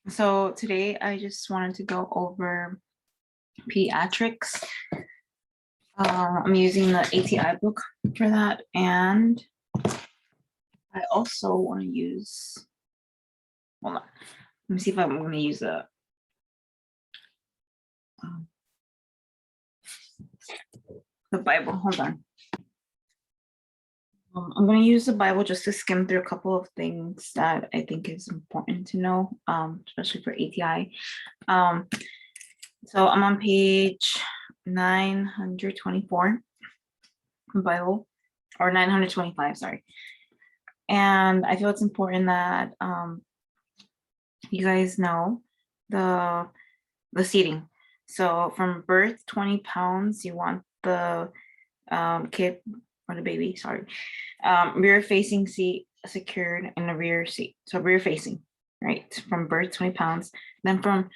So today I just wanted to go over pediatrics. I'm using the ATI book for that, and I also want to use, hold on, let me see if I'm going to use the Bible. Hold on. I'm going to use the Bible just to skim through a couple of things that I think is important to know, especially for ATI. So I'm on page 924 Bible, or 925, sorry. And I feel it's important that you guys know the seating. So from birth, 20 pounds, you want the kid or the baby, sorry, rear facing seat secured in the rear seat. So rear facing, right? From birth, 20 pounds. Then from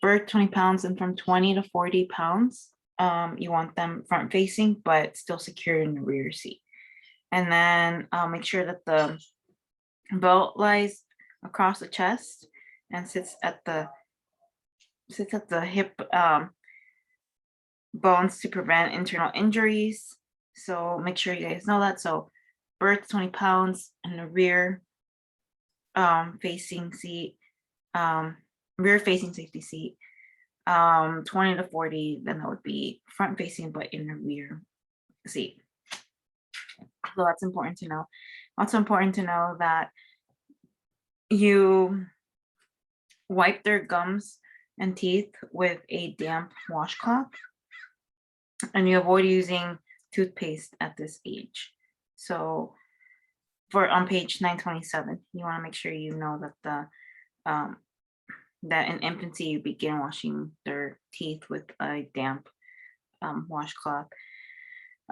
birth, 20 pounds, and from 20 to 40 pounds, you want them front facing, but still secured in the rear seat. And then make sure that the belt lies across the chest and sits at the hip bones to prevent internal injuries. So make sure you guys know that. So birth 20 pounds in the rear facing seat, rear facing safety seat. 20 to 40, then that would be front facing but in the rear seat. So that's important to know. Also important to know that you wipe their gums and teeth with a damp washcloth, and you avoid using toothpaste at this age. So for on page 927, you want to make sure you know that that in infancy you begin washing their teeth with a damp washcloth.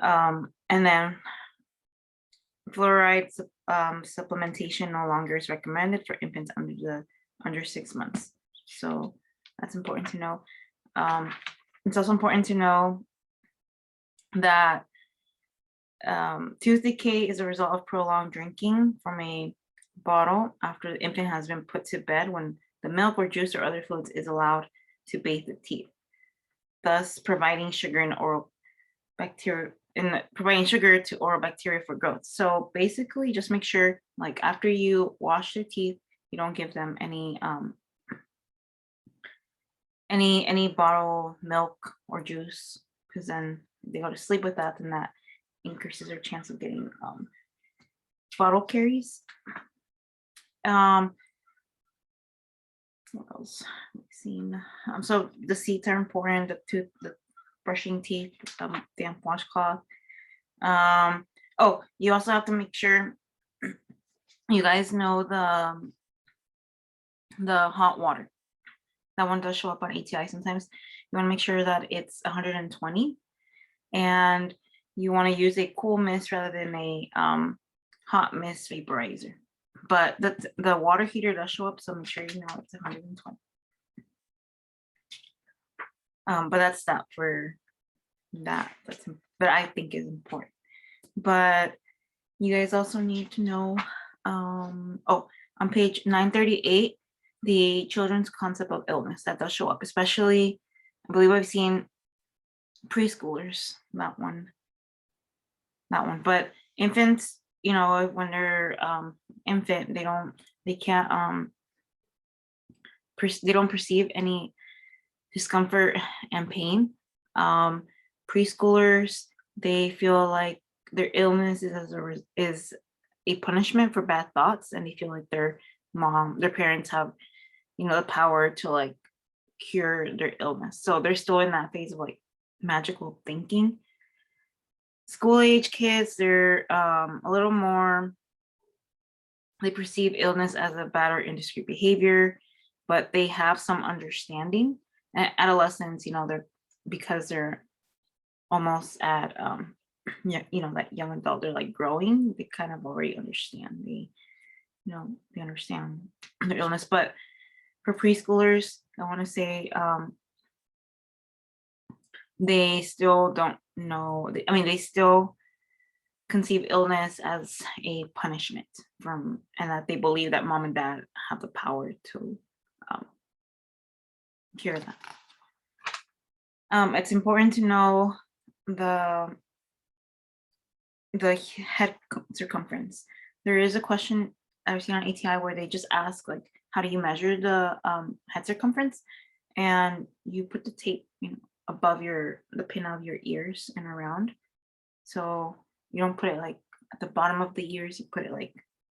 And then fluoride supplementation no longer is recommended for infants under 6 months. So that's important to know. It's also important to know that tooth decay is a result of prolonged drinking from a bottle after the infant has been put to bed, when the milk or juice or other fluids is allowed to bathe the teeth, thus providing sugar and oral bacteria providing sugar to oral bacteria for growth. So basically just make sure, like, after you wash their teeth, you don't give them any bottle milk or juice, because then they go to sleep with that, and that increases their chance of getting bottle caries. What else? So the seats are important. The brushing teeth, damp washcloth. Oh, you also have to make sure you guys know the hot water. That one does show up on ATI sometimes. You want to make sure that it's 120, and you want to use a cool mist rather than a hot mist vaporizer. But the water heater does show up, so make sure you know it's 120. But that's that for that. But I think is important. But you guys also need to know, on page 938, the children's concept of illness, that does show up, especially, I believe I've seen preschoolers, that one. But infants, when they're infant, they don't perceive any discomfort and pain. Preschoolers, they feel like their illness is a punishment for bad thoughts, and they feel like their parents have the power to like cure their illness. So they're still in that phase of like magical thinking. School age kids, they're a little more, they perceive illness as a bad or indiscreet behavior, but they have some understanding. And adolescents, because they're almost at that young adult, they're like growing, they kind of already understand they understand their illness. But for preschoolers, I want to say they still don't know. They still conceive illness as a punishment and that they believe that mom and dad have the power to cure that. It's important to know the head circumference. There is a question I've seen on ATI where they just ask, like, how do you measure the head circumference? And you put the tape, above the pin of your ears and around. So you don't put it like at the bottom of the ears, you put it like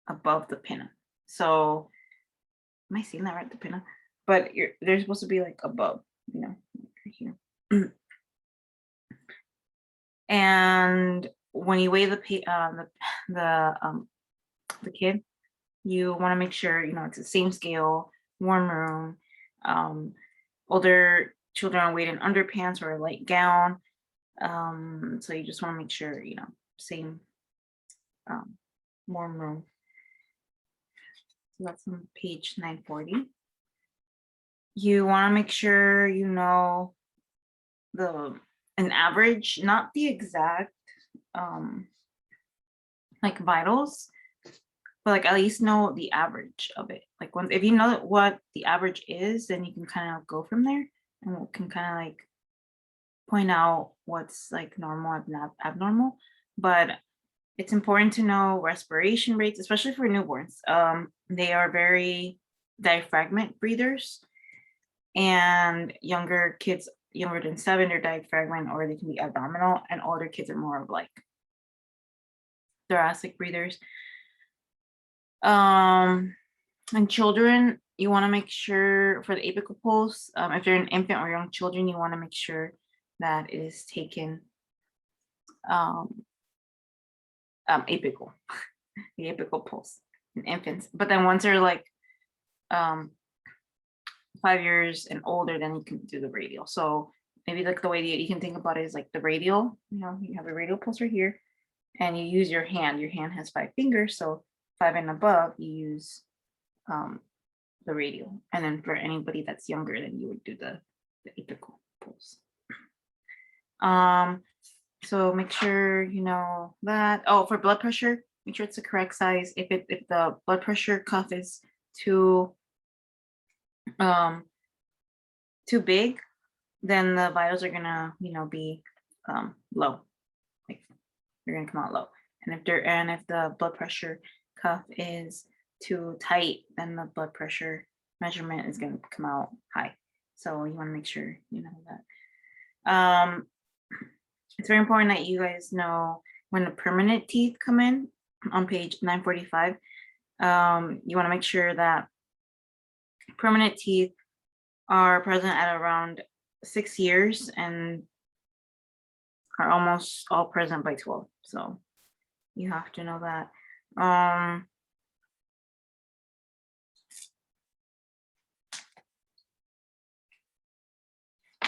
above the pinna. So am I saying that right? The pinna? But they're supposed to be like above, right here. And when you weigh the kid, you want to make sure it's the same scale, warm room. Older children are weighed in underpants or a light gown. So you just want to make sure same warm room. So that's on page 940. You want to make sure an average, not the exact like vitals, but like at least know the average of it. Like if you know what the average is, then you can kind of go from there and can kind of like point out what's like normal and abnormal. But it's important to know respiration rates, especially for newborns. They are very diaphragmatic breathers, and younger kids, younger than 7, are diaphragmatic, or they can be abdominal, and older kids are more of like thoracic breathers. And children, you want to make sure for the apical pulse, if they're an infant or young children, you want to make sure that it is taken apical, the apical pulse in infants. But then once they're like 5 years and older, then you can do the radial. So maybe like the way you can think about it is like the radial, you have a radial pulse right here, and you use your hand. Your hand has 5 fingers, so 5 and above, you use the radial. And then for anybody that's younger, then you would do the apical pulse. So make sure you know that. Oh, for blood pressure, make sure it's the correct size. If the blood pressure cuff is too big, then the vitals are gonna be low. Like they're gonna come out low. And if the blood pressure cuff is too tight, then the blood pressure measurement is gonna come out high. So you want to make sure you know that. It's very important that you guys know when the permanent teeth come in on page 945. You want to make sure that permanent teeth are present at around 6 years and are almost all present by 12. So you have to know that.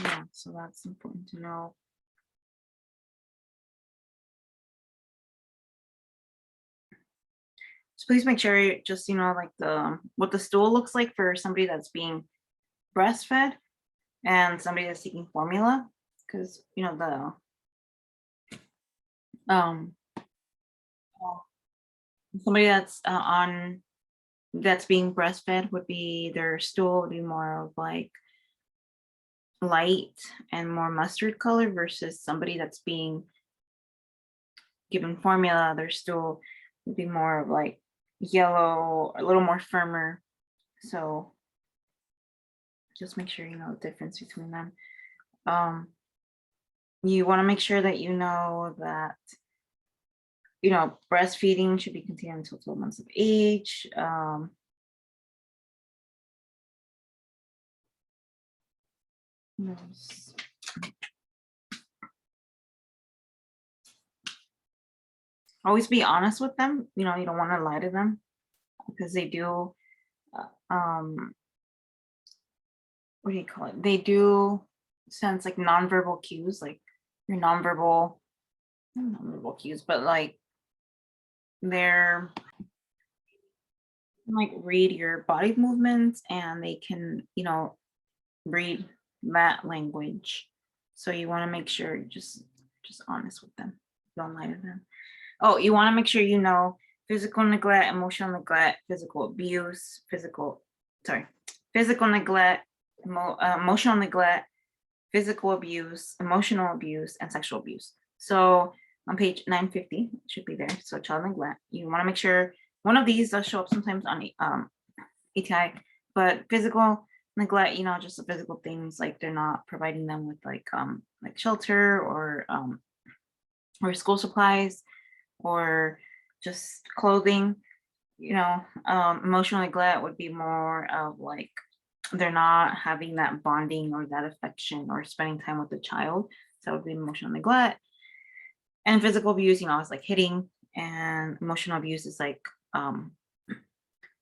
Yeah, so that's important to know. So please make sure just like what the stool looks like for somebody that's being breastfed and somebody that's taking formula, because somebody that's that's being breastfed would be, their stool would be more of like light and more mustard color, versus somebody that's being given formula, their stool would be more of like yellow, a little more firmer. So just make sure you know the difference between them. You want to make sure that that breastfeeding should be continued until 12 months of age. Always be honest with them. You don't want to lie to them, because they do what do you call it? They do sense like nonverbal cues, like your nonverbal cues, but like they're like read your body movements, and they can read that language. So you want to make sure you're just honest with them. Don't lie to them. Oh, you want to make sure physical neglect, emotional neglect, physical abuse, physical neglect, emotional neglect, physical abuse, emotional abuse, and sexual abuse. So on page 950, it should be there. So child neglect. You want to make sure one of these does show up sometimes on ATI, but physical neglect, just the physical things like they're not providing them with like shelter or school supplies or just clothing. Emotional neglect would be more of like they're not having that bonding or that affection or spending time with the child. So that would be emotional neglect. And physical abuse, is like hitting, and emotional abuse is like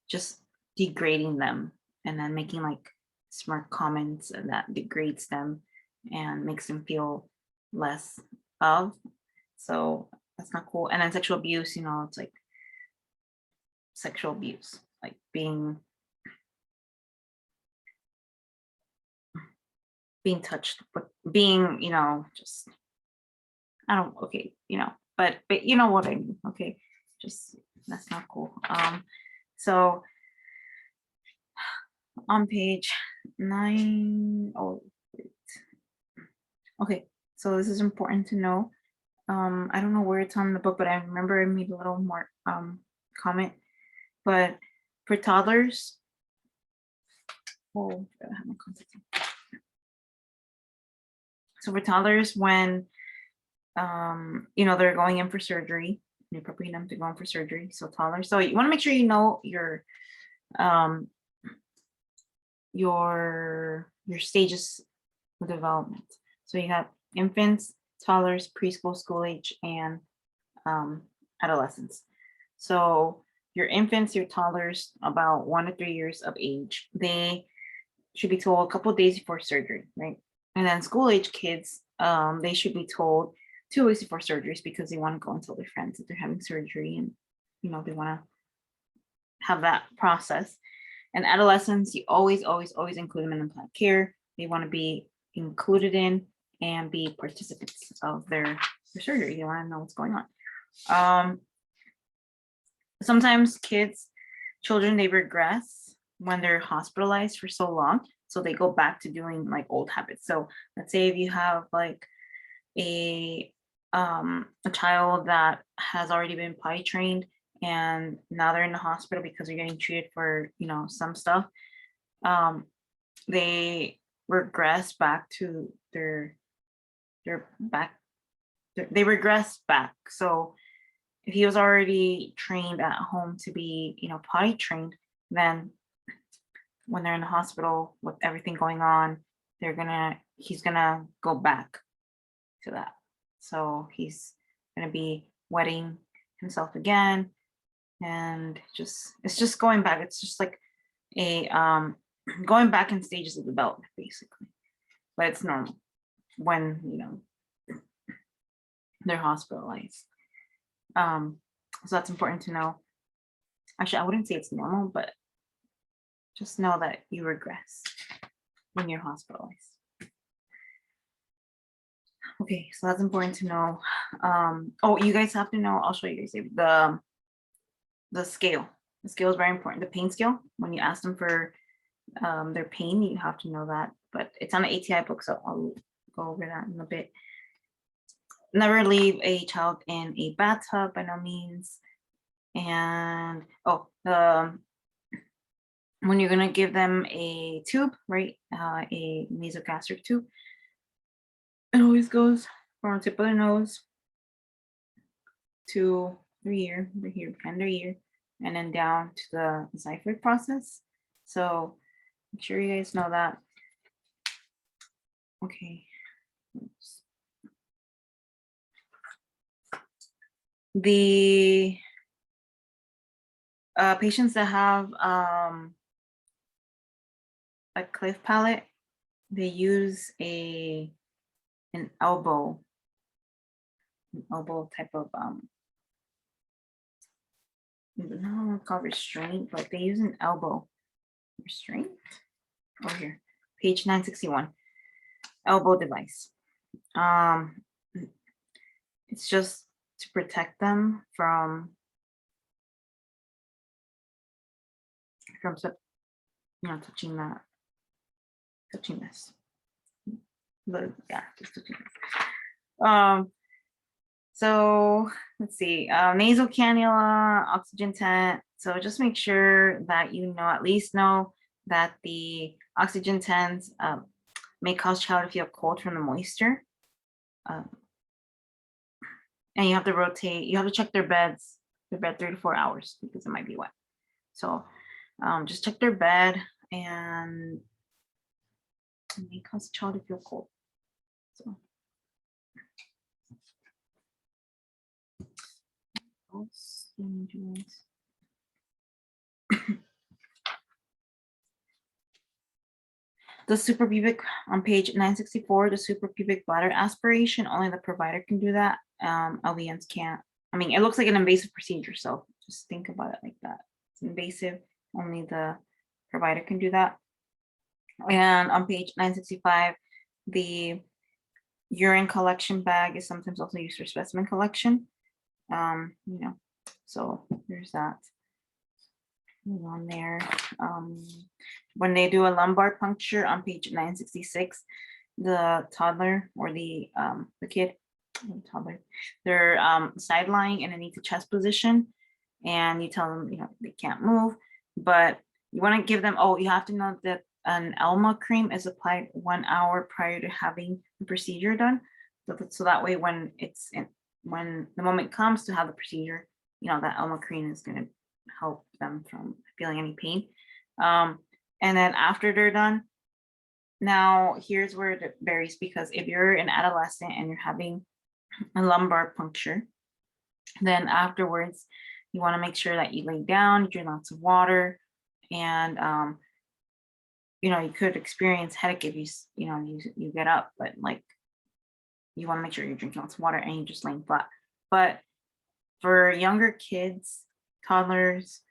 just degrading them and then making like smart comments and that degrades them and makes them feel less of. So that's not cool. And then sexual abuse, it's like sexual abuse, like being touched, but being, just I don't okay, but you know what I mean. Okay. Just that's not cool. So on page 9, wait. Okay, so this is important to know. I don't know where it's on the book, but I remember I made a little more comment. But for toddlers, I have my contact. So for toddlers, when they're going in for surgery, you're preparing them to go in for surgery. So toddlers. So you want to make sure you know your stages of development. So you have infants, toddlers, preschool, school age, and adolescents. So your infants, your toddlers, about 1 to 3 years of age, they should be told a couple of days before surgery, right? And then school age kids, they should be told 2 weeks before surgeries because they want to go and tell their friends that they're having surgery, and they want to have that process. And adolescents, you always include them in the plan of care. They want to be included in and be participants of their surgery. They want to know what's going on. Sometimes children, they regress when they're hospitalized for so long. So they go back to doing like old habits. So let's say if you have like a child that has already been potty trained and now they're in the hospital because they're getting treated for some stuff, they regress back to they regress back. So if he was already trained at home to be potty trained, then when they're in the hospital with everything going on, he's gonna go back to that. So he's gonna be wetting himself again, and it's just going back. It's just like a going back in stages of development, basically. But it's normal when they're hospitalized. So that's important to know. Actually, I wouldn't say it's normal, but just know that you regress when you're hospitalized. Okay, so that's important to know. You guys have to know, I'll show you guys the scale. The scale is very important. The pain scale, when you ask them for their pain, you have to know that. But it's on the ATI book, so I'll go over that in a bit. Never leave a child in a bathtub by no means. And when you're gonna give them a tube, right? A nasogastric tube, it always goes from the tip of the nose to their ear, behind their ear, and then down to the xiphoid process. So make sure you guys know that. Okay. Oops. The patients that have a cleft palate, they use an elbow type of no, it's called restraint, but they use an elbow restraint. Over here, page 961, elbow device. It's just to protect them from touching that touching this. But yeah, just touching this. So let's see, nasal cannula, oxygen tent. So just make sure that you know, at least know that the oxygen tents may cause child to feel cold from the moisture. And you have to rotate, you have to check their bed 3 to 4 hours because it might be wet. So just check their bed, and it may cause child to feel cold. So the suprapubic, on page 964, the suprapubic bladder aspiration, only the provider can do that. LVNs can't. I mean, it looks like an invasive procedure, so just think about it like that. It's invasive, only the provider can do that. And on page 965, the urine collection bag is sometimes also used for specimen collection. You know, so there's that. Move on there. When they do a lumbar puncture on page 966, the toddler or the kid, toddler, they're side lying in a knee to chest position, and you tell them, you know, they can't move, but you want to give them, oh, you have to know that an Elma cream is applied 1 hour prior to having the procedure done, so that way when when the moment comes to have the procedure, you know, that Elma cream is going to help them from feeling any pain. And then after they're done, now here's where it varies, because if you're an adolescent and you're having a lumbar puncture, then afterwards you want to make sure that you lay down, you drink lots of water, and you know, you could experience headache if you get up, but like you want to make sure you're drinking lots of water and you're just laying flat. But for younger kids, toddlers,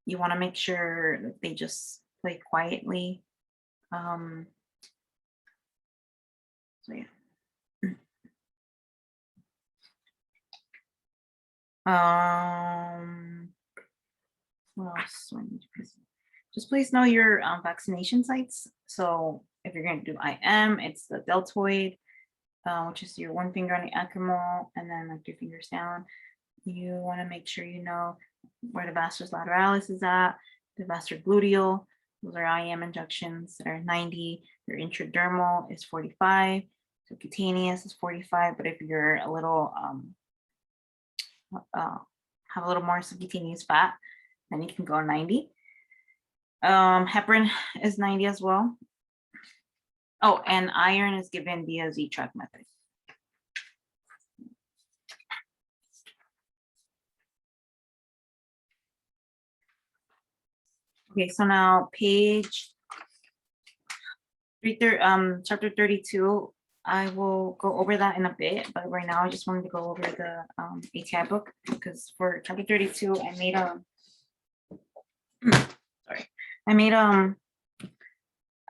you want to make sure that they just play quietly. So yeah. What else do I need to present? Just please know your vaccination sites. So if you're going to do IM, it's the deltoid, which is your one finger on the acromion, and then like 2 fingers down. You want to make sure you know where the vastus lateralis is at, the vastus gluteal. Those are IM injections that are 90. Your intradermal is 45. So cutaneous is 45. But if you're a little have a little more subcutaneous fat, then you can go 90. Heparin is 90 as well. Oh, and iron is given via Z-track method. Okay, so now page chapter 32, I will go over that in a bit, but right now I just wanted to go over the ATI book, because for chapter 32, I made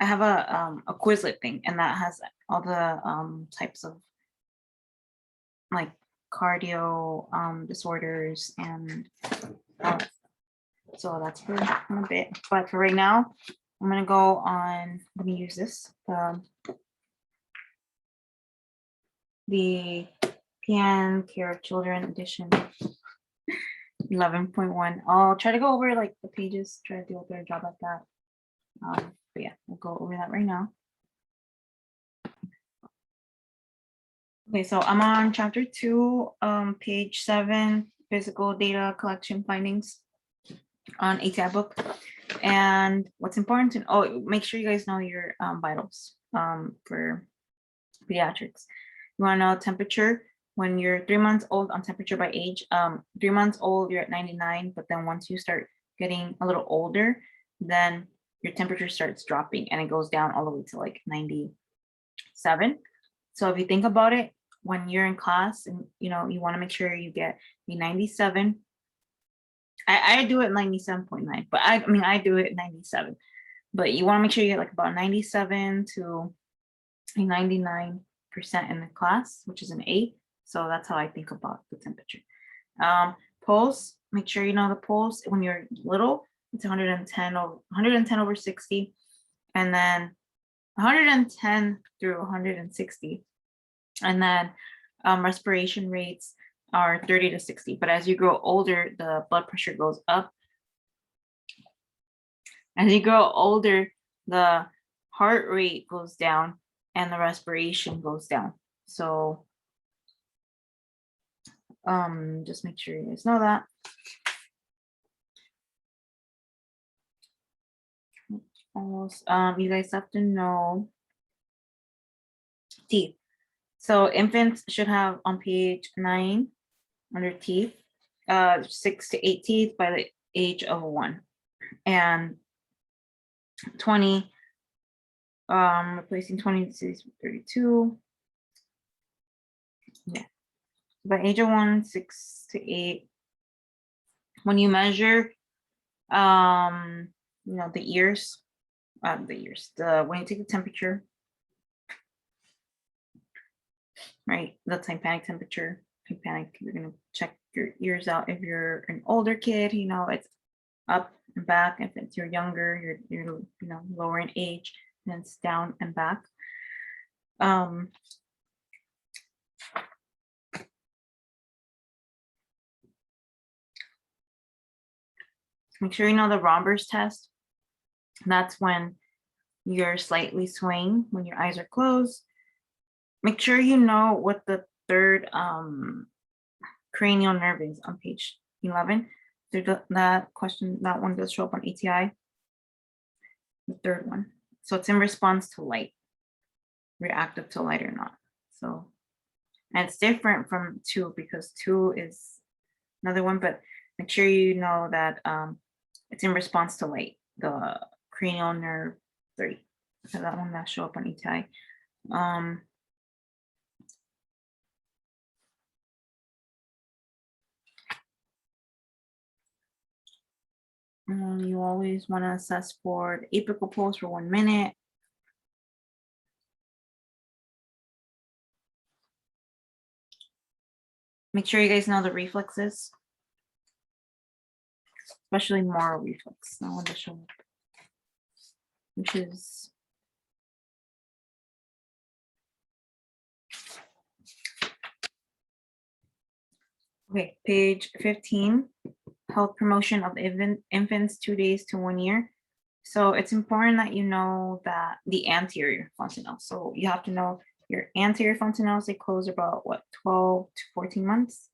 I have a Quizlet thing, and that has all the types of like cardio disorders, and so that's for a bit. But for right now, I'm gonna go on. Let me use this the PN Care of Children edition 11.1. I'll try to go over like the pages, try to do a better job at that. But yeah, we'll go over that right now. Okay, so I'm on chapter 2, page 7, physical data collection findings on ATI book. And what's important to make sure you guys know your vitals for pediatrics. You want to know temperature when you're 3 months old on temperature by age. 3 months old, you're at 99, but then once you start getting a little older, then your temperature starts dropping and it goes down all the way to like 97. So if you think about it, when you're in class and you want to make sure you get the 97. I do it 97.9, but I do it 97. But you want to make sure you get like about 97 to 99% in the class, which is an 8. So that's how I think about the temperature. Pulse, make sure you know the pulse. When you're little, it's 110 over 60. and then 110 through 160. And then respiration rates are 30 to 60. But as you grow older, the blood pressure goes up. As you grow older, the heart rate goes down and the respiration goes down. So just make sure you guys know that. Almost, you guys have to know teeth. So infants should have on page 9 under teeth, 6 to 8 teeth by the age of 1, and 20, replacing 20 to 32. Yeah, by age of 1, 6 to 8. When you measure, you know, the ears, when you take the temperature, right, the tympanic temperature, tympanic, you're gonna check your ears out. If you're an older kid, you know, it's up and back. If it's you're younger, you're you know, lower in age, then it's down and back. Make sure you know the Romber's test. That's when you're slightly swaying when your eyes are closed. Make sure you know what the third cranial nerve is on page 11. That question, that one does show up on ATI. The third one. So it's in response to light, reactive to light or not. So, and it's different from 2 because 2 is another one, but make sure you know that it's in response to light, the cranial nerve 3. So that one that show up on ATI. You always want to assess for the apical pulse for 1 minute. Make sure you guys know the reflexes, especially moral reflex. That one to show up, which is okay. Page 15, health promotion of infants 2 days to 1 year. So it's important that you know that the anterior fontanelles. So you have to know your anterior fontanelles, they close about what, 12 to 14 months?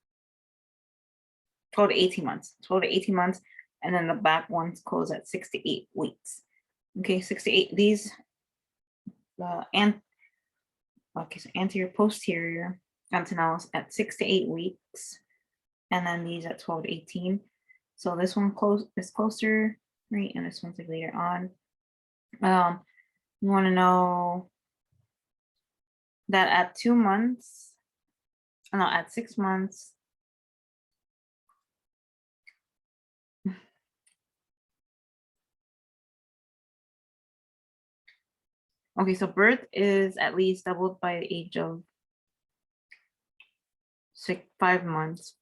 12 to 18 months, 12 to 18 months. And then the back ones close at 6 to 8 weeks. Okay, 6 to 8, these, so anterior posterior fontanelles at 6 to 8 weeks. And then these at 12 to 18. So this one is closer, right? And this one's like later on. You want to know that at 2 months, no, at 6 months, okay, so birth is at least doubled by the age of 5 months.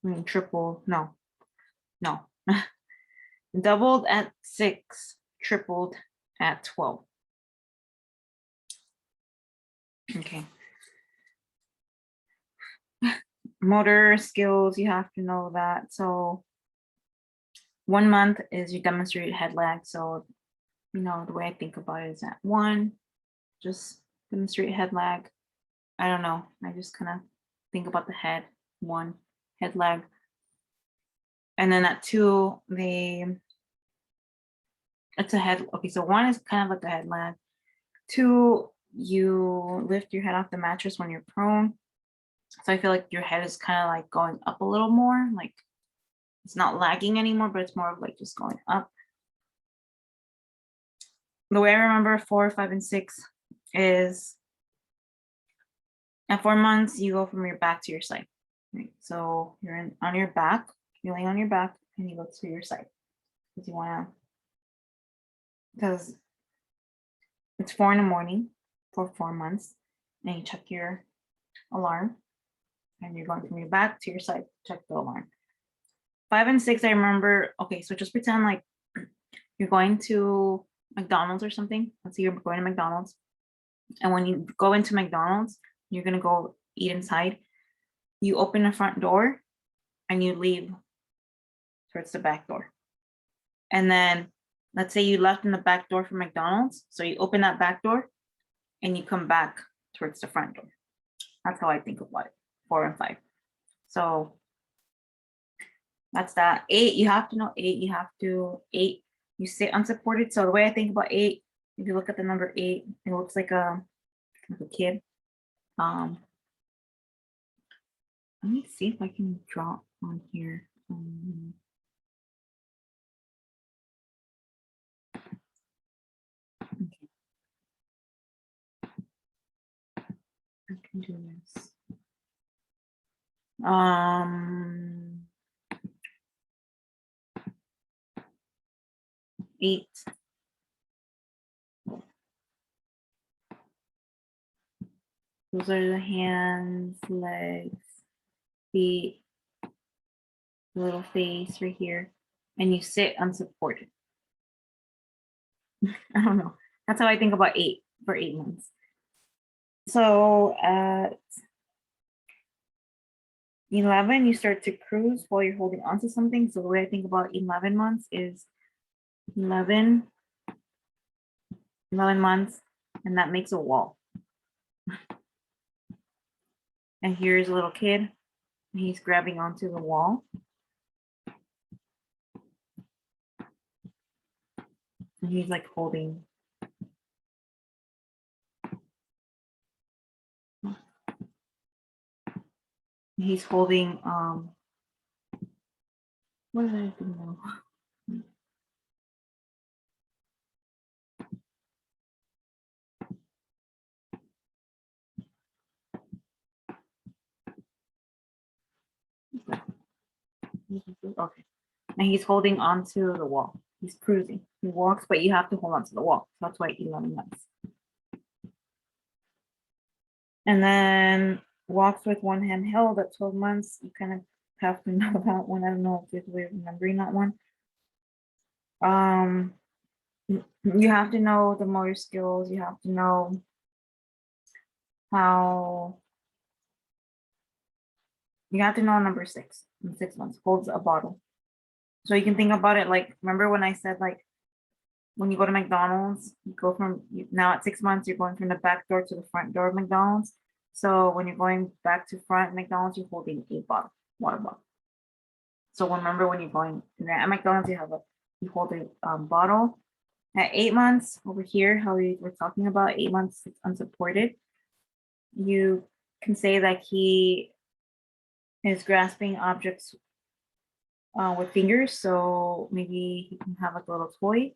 I mean, triple, no. Doubled at 6, tripled at 12. Okay. Motor skills, you have to know that. So 1 month is you demonstrate head lag. So, you know, the way I think about it is at 1, just demonstrate head lag. I don't know. I just kind of think about the head, 1, head lag. And then at 2, it's a head. Okay, so 1 is kind of like a head lag. 2, you lift your head off the mattress when you're prone. So I feel like your head is kind of like going up a little more, like it's not lagging anymore, but it's more of like just going up. The way I remember 4, 5, and 6 is at 4 months, you go from your back to your side. Right? So you're on your back, you're laying on your back, and you go to your side because you want to, because it's 4 in the morning for 4 months, and you check your alarm, and you're going from your back to your side, check the alarm. 5 and 6, I remember. Okay, so just pretend like you're going to McDonald's or something. Let's say you're going to McDonald's. And when you go into McDonald's, you're going to go eat inside. You open the front door and you leave towards the back door. And then let's say you left in the back door for McDonald's. So you open that back door and you come back towards the front door. That's how I think about it, 4 and 5. So that's that. 8, you have to know 8. You have to 8. You sit unsupported. So the way I think about 8, if you look at the number 8, it looks like a kid. Let me see if I can draw on here. Okay. I can do this. 8. Those are the hands, legs, feet, the little face right here, and you sit unsupported. I don't know. That's how I think about 8 for 8 months. So at 11, you start to cruise while you're holding onto something. So the way I think about 11 months is 11 months, and that makes a wall. And here's a little kid, and he's grabbing onto the wall. And he's like holding. He's holding, what did I do now? Okay. And he's holding onto the wall. He's cruising. He walks, but you have to hold onto the wall. So that's why 11 months. And then walks with one hand held at 12 months. You kind of have to know that one. I don't know if there's a way of remembering that one. You have to know the motor skills. You have to know how. You have to know number 6 in 6 months, holds a bottle. So you can think about it like, remember when I said like, when you go to McDonald's, you go from, now at 6 months, you're going from the back door to the front door of McDonald's. So when you're going back to front McDonald's, you're holding a bottle, water bottle. So remember when you're going at McDonald's, you hold a bottle. At 8 months over here, how we were talking about 8 months, it's unsupported. You can say that he is grasping objects with fingers. So maybe he can have like a little toy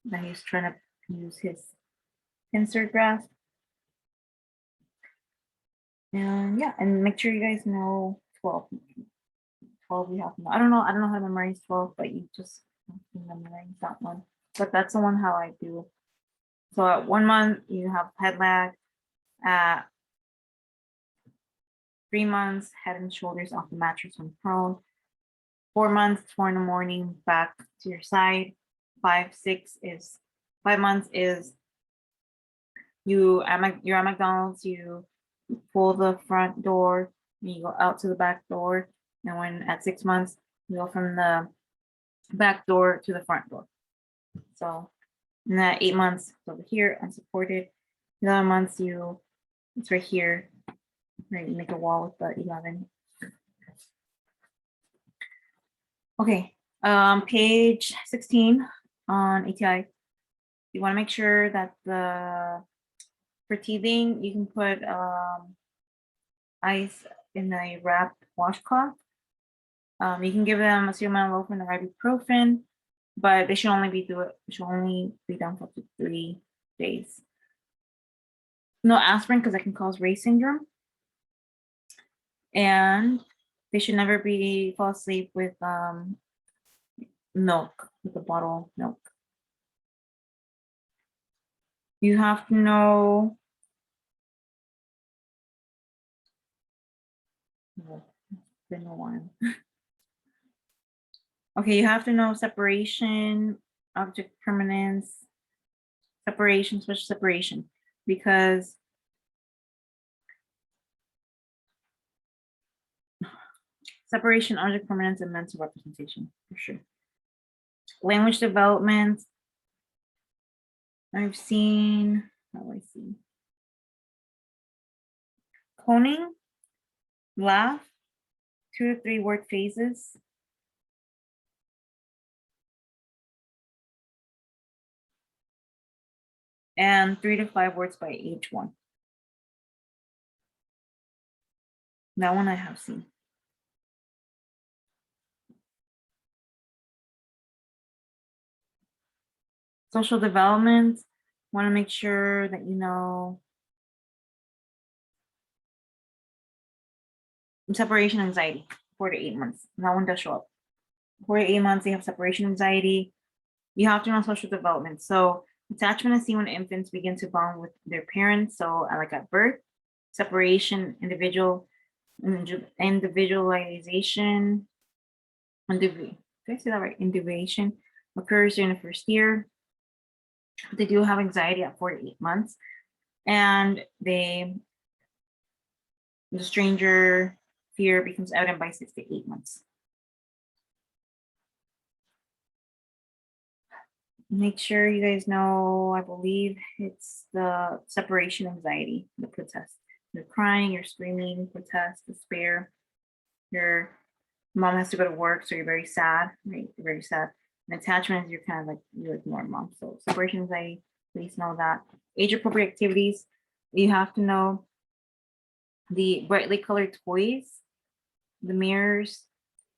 that he's trying to use his pincer grasp. And yeah, and make sure you guys know 12. 12 you have to know. I don't know how to memorize 12, but you just have to memorize that one. But that's the one how I do. So at 1 month, you have head lag. At 3 months, head and shoulders off the mattress when prone. 4 months, 4 in the morning, back to your side. 5 months is you're at McDonald's, you pull the front door, and you go out to the back door. And when at 6 months, you go from the back door to the front door. So in that 8 months, it's over here, unsupported. 11 months, it's right here, right? You make a wall with the 11. Okay, page 16 on ATI. You want to make sure that for teething, you can put ice in a wrapped washcloth. You can give them acetaminophen or ibuprofen, but they should only be done for up to 3 days. No aspirin because that can cause Ray's syndrome. And they should never fall asleep with milk, with a bottle of milk. You have to know. Oh, it's been a while. Okay, you have to know separation object permanence, separation, special separation, because separation, object permanence, and mental representation, for sure. Language development, I've seen, how do I see? Coning, laugh, 2 to 3 word phases. And 3 to 5 words by age 1. That one I have seen. Social development, want to make sure that you know separation anxiety, 4 to 8 months. That one does show up. 4 to 8 months, they have separation anxiety. You have to know social development. So attachment is seen when infants begin to bond with their parents. So like at birth, separation, individualization, did I say that right? Individuation occurs during the first year. But they do have anxiety at 4 to 8 months. And the stranger fear becomes evident by 6 to 8 months. Make sure you guys know, I believe it's the separation anxiety, the protest. You're crying, you're screaming, protest, despair. Your mom has to go to work, so you're very sad, right? You're very sad. And attachment is you're kind of like, you ignore mom. So separation anxiety, please know that. Age appropriate activities, you have to know the brightly colored toys, the mirrors,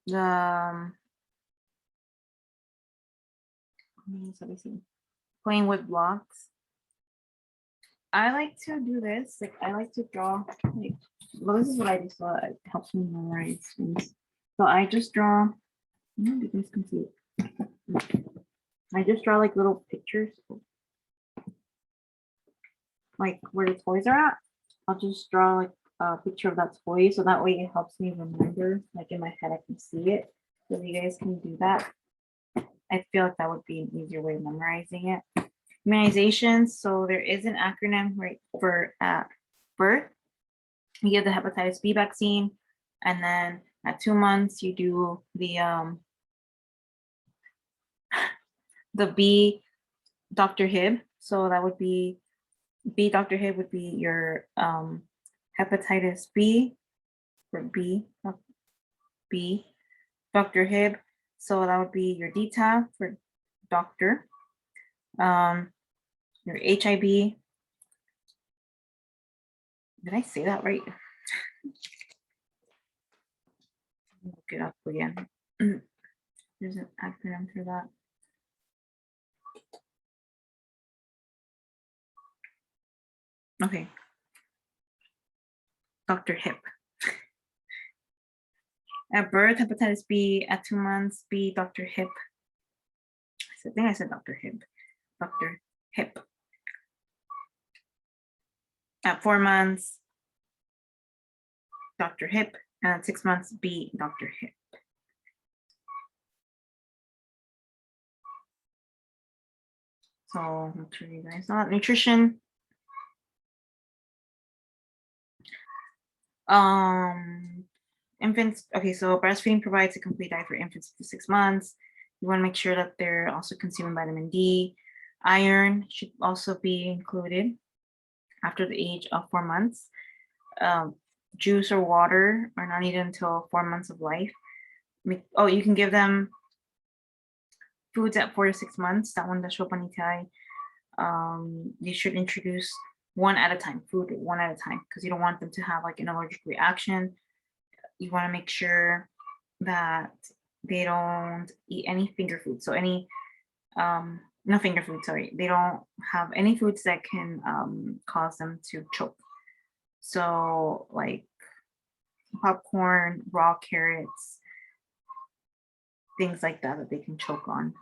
the playing with blocks. I like to do this. Like I like to draw. Like, well, this is what I just saw. It helps me memorize things. So I just draw. I don't know if you guys can see it. I just draw like little pictures, like where the toys are at. I'll just draw like a picture of that toy, so that way it helps me remember. Like in my head, I can see it. So if you guys can do that, I feel like that would be an easier way of memorizing it. Immunizations. So there is an acronym right for birth. You get the hepatitis B vaccine, and then at 2 months you do the B Dr. Hib. So that would be B Dr. Hib would be your hepatitis B for B Dr. Hib. So that would be your DTaF for doctor. Your HIB. Did I say that right? Look it up again. There's an acronym for that. Okay. Dr. Hip. At birth, hepatitis B. At 2 months, B. Dr. Hip. I think I said Dr. Hip. Dr. Hip. At 4 months, Dr. Hip. And at 6 months, B. Dr. Hip. So make sure you guys know that. Nutrition. Infants. Okay, so breastfeeding provides a complete diet for infants up to 6 months. You want to make sure that they're also consuming vitamin D. Iron should also be included after the age of 4 months. Juice or water are not needed until 4 months of life. Oh, you can give them foods at 4 to 6 months. That one does show up on ETI. You should introduce one at a time, food one at a time, because you don't want them to have like an allergic reaction. You want to make sure that they don't eat any finger food. So any, no finger food, sorry. They don't have any foods that can cause them to choke. So like popcorn, raw carrots, things like that that they can choke on.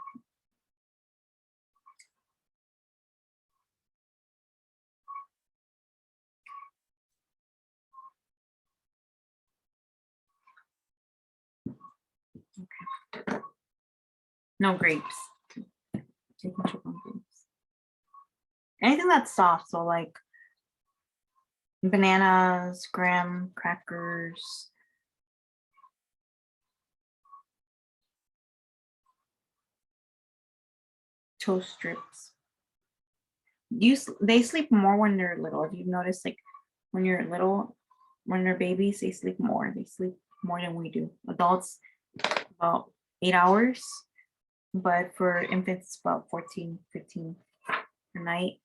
Okay. No grapes. So you can check on things. Anything that's soft, so like bananas, graham crackers, toast strips. They sleep more when they're little. If you've noticed, like when you're little, when they're babies, they sleep more. They sleep more than we do. Adults, about 8 hours, but for infants, about 14, 15 per night.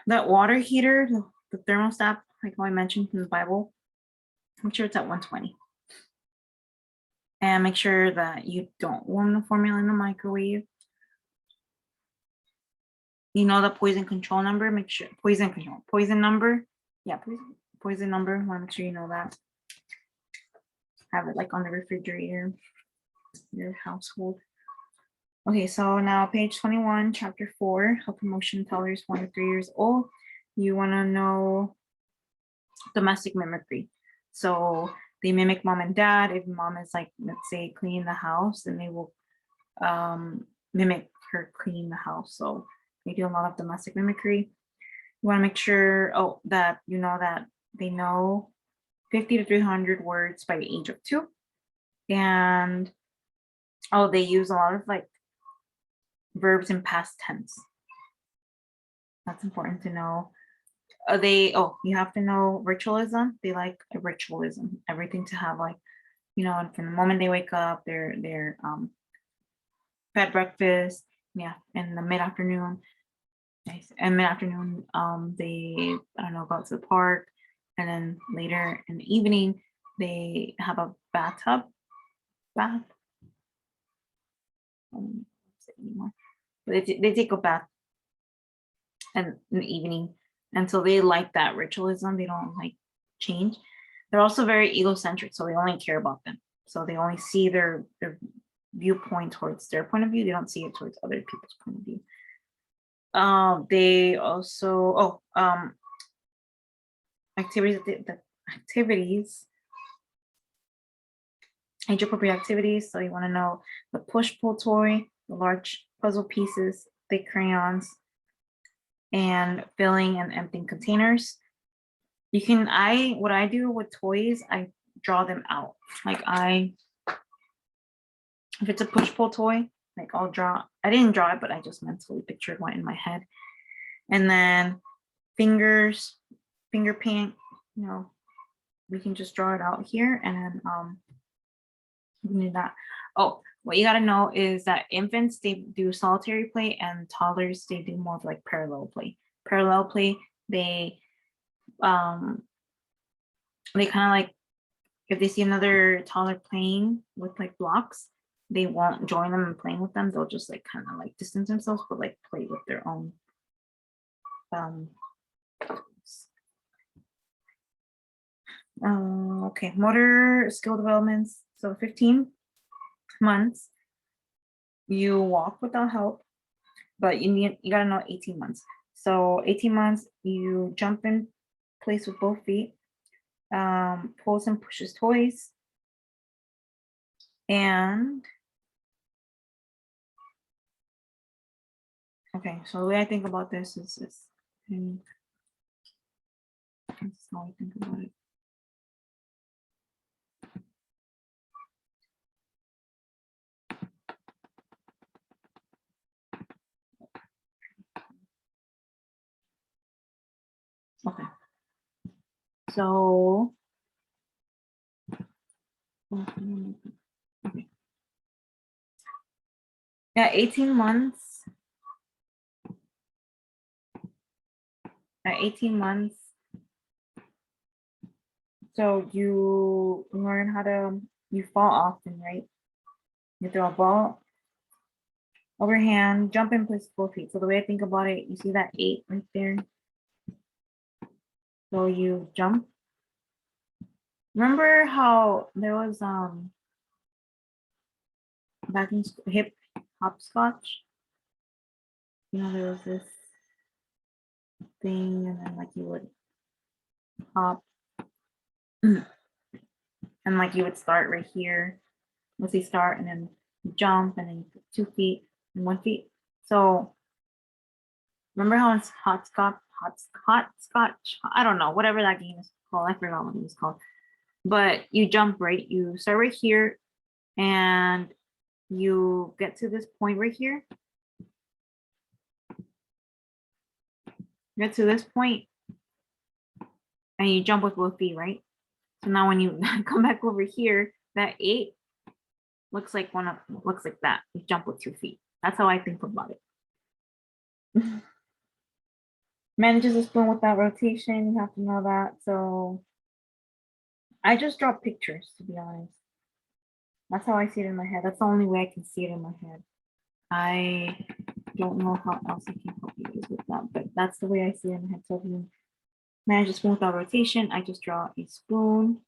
That water heater, the thermostat, like how I mentioned in the Bible, make sure it's at 120. And make sure that you don't warm the formula in the microwave. You know the poison control number, make sure, poison number. Yeah, poison number, want to make sure you know that. Have it like on the refrigerator, your household. Okay, so now page 21, chapter 4, health promotion, toddlers 1 to 3 years old. You want to know domestic mimicry. So they mimic mom and dad. If mom is like, let's say, cleaning the house, then they will mimic her cleaning the house. So they do a lot of domestic mimicry. You want to make sure that you know that they know 50 to 300 words by the age of 2. And they use a lot of like verbs in past tense. That's important to know. You have to know ritualism. They like a ritualism, everything to have like, from the moment they wake up, they're fed breakfast, in the mid-afternoon. Nice. And mid-afternoon, they, I don't know, go out to the park, and then later in the evening, they have a bath. But they take a bath in the evening, and so they like that ritualism. They don't like change. They're also very egocentric, so they only care about them. So they only see their viewpoint towards their point of view. They don't see it towards other people's point of view. They also activities, age appropriate activities. So you want to know the push-pull toy, the large puzzle pieces, thick crayons, and filling and emptying containers. What I do with toys, I draw them out. Like if it's a push-pull toy, like I didn't draw it, but I just mentally pictured one in my head. And then finger paint, we can just draw it out here, and then you can do that. What you got to know is that infants, they do solitary play, and toddlers, they do more of like parallel play. Parallel play, they kind of like, if they see another toddler playing with like blocks, they won't join them and playing with them. They'll just like kind of like distance themselves, but like play with their own okay, motor skill developments. So 15 months, you walk without help, but you gotta know 18 months. So 18 months, you jump in place with both feet, pulls and pushes toys, and okay, so the way I think about this is this. That's how I think about it. Okay. So okay. Yeah, 18 months. At 18 months, so you learn how to, you fall often, right? You throw a ball overhand, jump in place with both feet. So the way I think about it, you see that 8 right there? So you jump. Remember how there was back in hip hopscotch? There was this thing, and then like you would hop, and like you would start right here. Let's say start, and then you jump, and then you put 2 feet. and 1 feet. So remember how it's hot scotch? I don't know, whatever that game is called. I forgot what it was called. But you jump right, you start right here and you get to this point right here. Get to this point and you jump with both feet, right? So now when you come back over here, that 8 looks like looks like that. You jump with 2 feet. That's how I think about it. Manages a spoon without rotation. You have to know that. So I just draw pictures, to be honest. That's how I see it in my head. That's the only way I can see it in my head. I don't know how else I can help you guys with that, but that's the way I see it in my head. So if you manage a spoon without rotation, I just draw a spoon.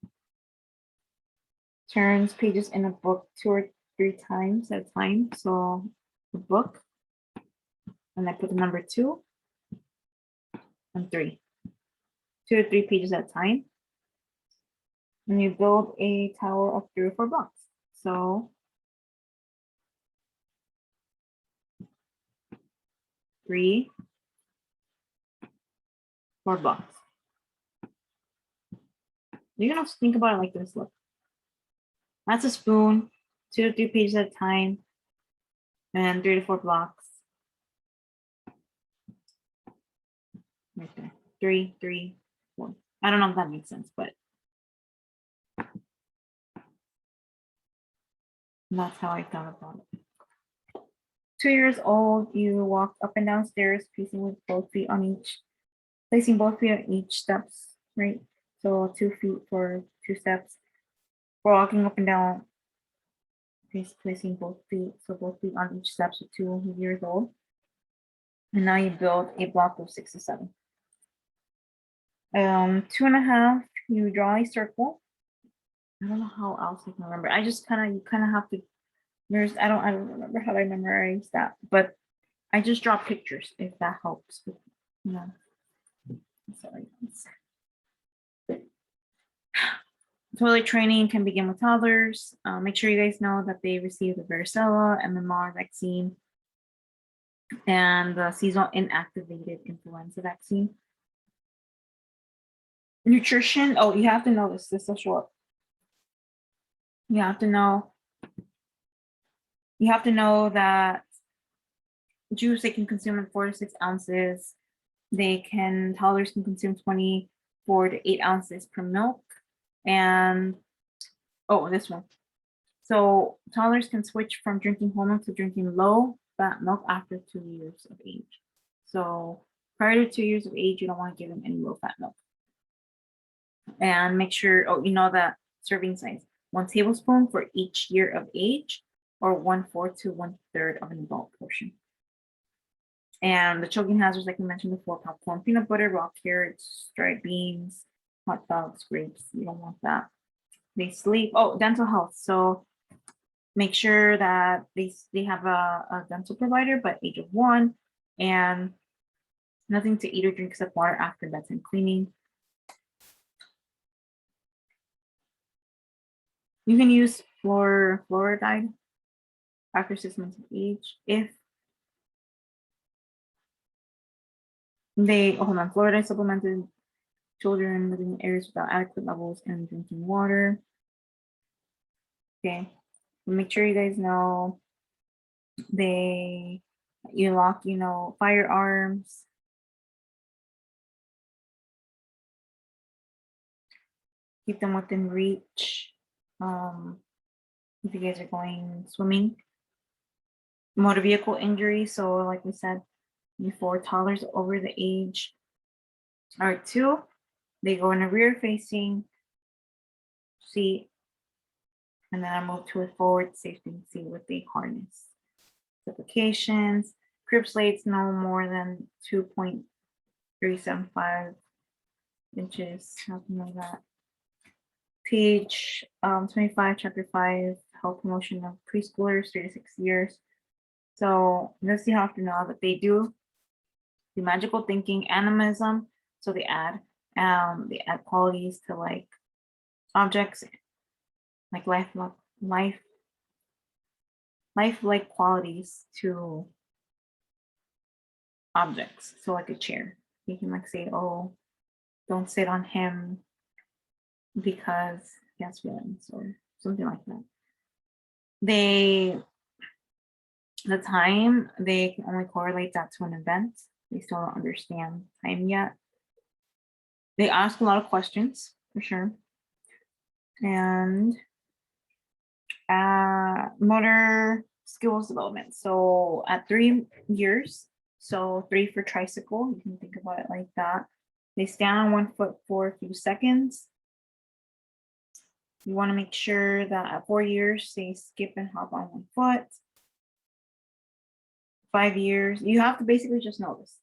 Turns pages in a book 2 or 3 times at a time. So the book, and I put the number 2 and 3. 2 or 3 pages at a time. And you build a tower of 3 or 4 blocks. So 3, 4 blocks. You can also think about it like this. Look, that's a spoon, 2 to 3 pages at a time, and 3 to 4 blocks. Right there. 3, 3, 4. I don't know if that makes sense, but that's how I thought about it. 2 years old, you walk up and down stairs, placing both feet on each steps, right? So 2 feet for 2 steps. For walking up and down, placing both feet, so both feet on each step, so 2 years old. And now you build a block of 6 to 7. 2.5, you draw a circle. I don't know how else I can remember. You kind of have to. I don't remember how I memorized that, but I just draw pictures if that helps. But, yeah. Sorry. Toilet training can begin with toddlers. Make sure you guys know that they receive the varicella, MMR vaccine, and the seasonal inactivated influenza vaccine. Nutrition. Oh, you have to know this. This is short. You have to know that juice they can consume in 4 to 6 ounces. Toddlers can consume 24 to 8 ounces per milk. And this one. So toddlers can switch from drinking whole milk to drinking low fat milk after 2 years of age. So prior to 2 years of age, you don't want to give them any low fat milk. And make sure, that serving size, 1 tablespoon for each year of age, or 1/4 to 1/3 of an adult portion. And the choking hazards, like I mentioned before, popcorn, peanut butter, raw carrots, dried beans, hot dogs, grapes. You don't want that. They sleep. Dental health. So make sure that they have a dental provider by age of 1, and nothing to eat or drink except water after bedtime cleaning. You can use fluoride after 6 months of age if fluoride supplemented children living in areas without adequate levels in drinking water. Okay, make sure you guys know you lock, firearms. Keep them within reach. If you guys are going swimming. Motor vehicle injury. So like we said before, toddlers over the age of 2, they go in a rear facing seat, and then I move to a forward safety seat with a harness. Applications, crib slates no more than 2.375 inches. How to know that? Page 25, chapter 5, health promotion of preschoolers 3 to 6 years. So you have to know that they do the magical thinking, animism. So they add qualities to like objects, like life lifelike qualities to objects. So like a chair. You can like say, oh, don't sit on him because he has feelings or something like that. The time, they can only correlate that to an event. They still don't understand time yet. They ask a lot of questions for sure. And motor skills development. So at 3 years, so 3 for tricycle, you can think about it like that. They stand on 1 foot for a few seconds. You want to make sure that at 4 years, they skip and hop on 1 foot. 5 years, you have to basically just know this.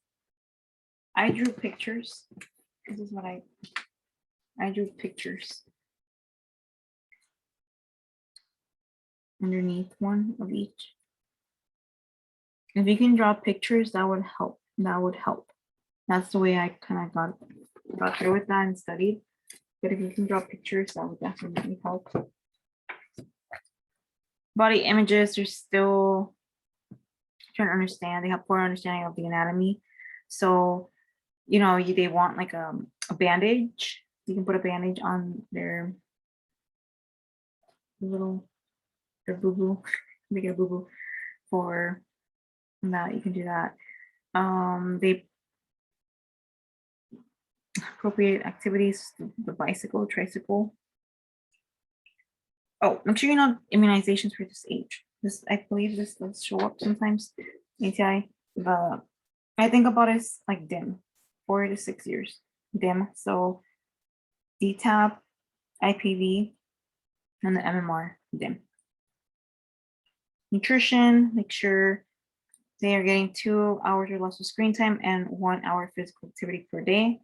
I drew pictures. This is what I drew pictures underneath one of each. If you can draw pictures, that would help. That would help. That's the way I kind of got through with that and studied. But if you can draw pictures, that would definitely help. Body images are still trying to understand. They have poor understanding of the anatomy. So, you know, they want like a bandage. You can put a bandage on their boo-boo. They get a boo-boo for that. You can do that. They appropriate activities, the bicycle, tricycle. Oh, make sure you know immunizations for this age. This, I believe this does show up sometimes. ATI, but I think about it as like DIM, 4 to 6 years. DIM, so DTaP, IPV, and the MMR, DIM. Nutrition, make sure they are getting 2 hours or less of screen time and 1 hour physical activity per day.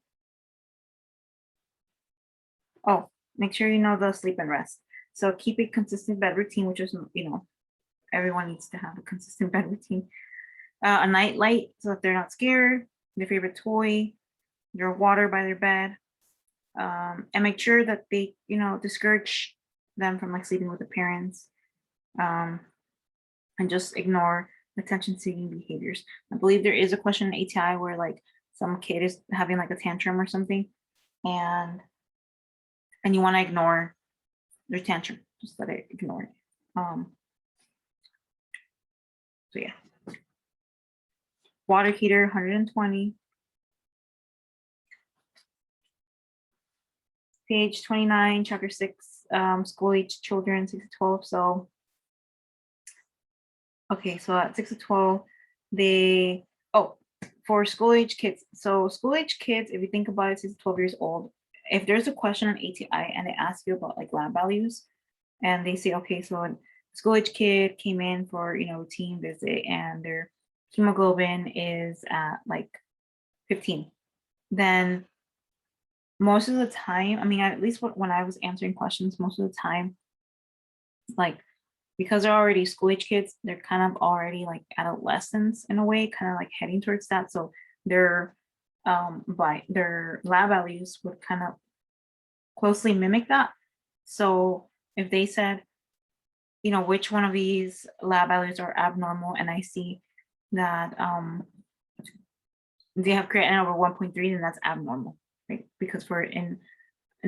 Oh, make sure you know the sleep and rest. So keep a consistent bed routine, which is, you know, everyone needs to have a consistent bed routine. A night light, so that they're not scared, their favorite toy, their water by their bed, and make sure that they, you know, discourage them from like sleeping with the parents, and just ignore attention-seeking behaviors. I believe there is a question in ATI where like some kid is having like a tantrum or something, and you want to ignore their tantrum, just let it ignore it. So yeah. Water heater, 120. Page 29, chapter 6, school age children, 6 to 12. So, okay, so at 6 to 12, they, for school age kids. So school age kids, if you think about it, 6 to 12 years old, if there's a question on ATI and they ask you about like lab values, and they say, okay, so a school age kid came in for, you know, routine visit and their hemoglobin is at like 15, then most of the time, I mean, at least when I was answering questions, most of the time, like, because they're already school age kids, they're kind of already like adolescents in a way, kind of like heading towards that. So their by their lab values would kind of closely mimic that. So if they said, you know, which one of these lab values are abnormal, and I see that they have creatinine over 1.3, then that's abnormal, right? Because for an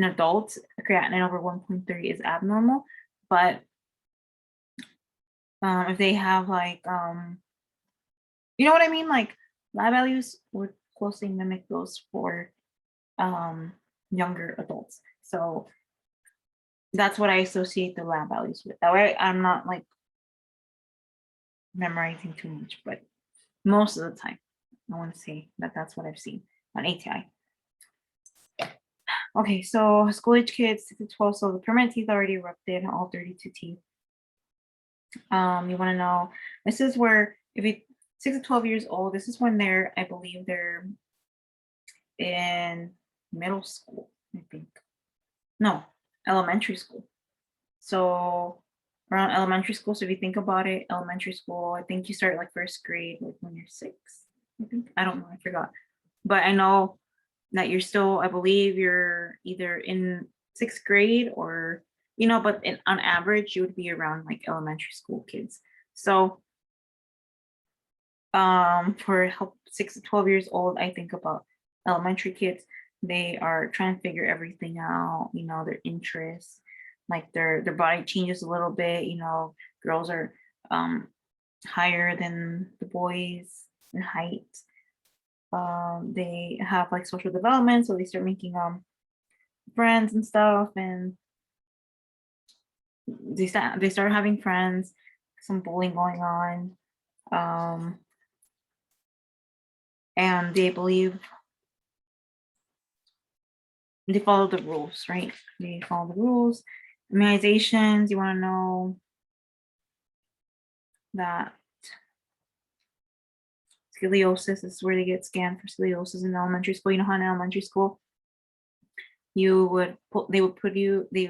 adult, creatinine over 1.3 is abnormal. But if they have like, you know what I mean? Like lab values would closely mimic those for younger adults. So that's what I associate the lab values with. That way I'm not like memorizing too much, but most of the time, I want to say that that's what I've seen on ATI. Okay, so school age kids, 6 to 12, so the permanent teeth already erupted, all 32 teeth. You want to know, this is where, if you 6 to 12 years old, this is when they're, I believe they're in middle school, I think. No, elementary school. So around elementary school, so if you think about it, elementary school, I think you start like first grade, like when you're 6, I think. I don't know, I forgot. But I know that you're still, I believe you're either in 6th grade or, you know, but on average, you would be around like elementary school kids. So for help 6 to 12 years old, I think about elementary kids. They are trying to figure everything out, you know, their interests, like their body changes a little bit, you know, girls are higher than the boys in height. They have like social development, so they start making friends and stuff, and they start having friends, some bullying going on. And they believe they follow the rules, right? They follow the rules. Immunizations, you want to know that scoliosis is where they get scanned for scoliosis in elementary school. You know how in elementary school they would put you, they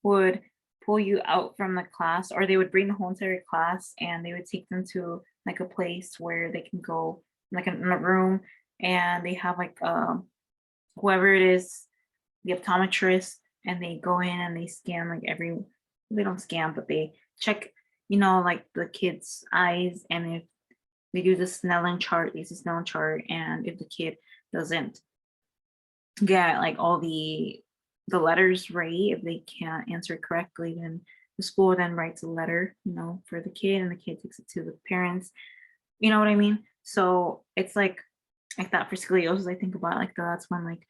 would pull you out from the class, or they would bring the whole entire class and they would take them to like a place where they can go, like in a room, and they have like whoever it is, the optometrist, and they go in and they scan like they don't scan, but they check, you know, like the kid's eyes, and if they do the Snellen chart, they use the Snellen chart, and if the kid doesn't get like all the letters right, if they can't answer correctly, then the school then writes a letter, you know, for the kid, and the kid takes it to the parents. You know what I mean? So it's like that for scoliosis. I think about like that's when, like,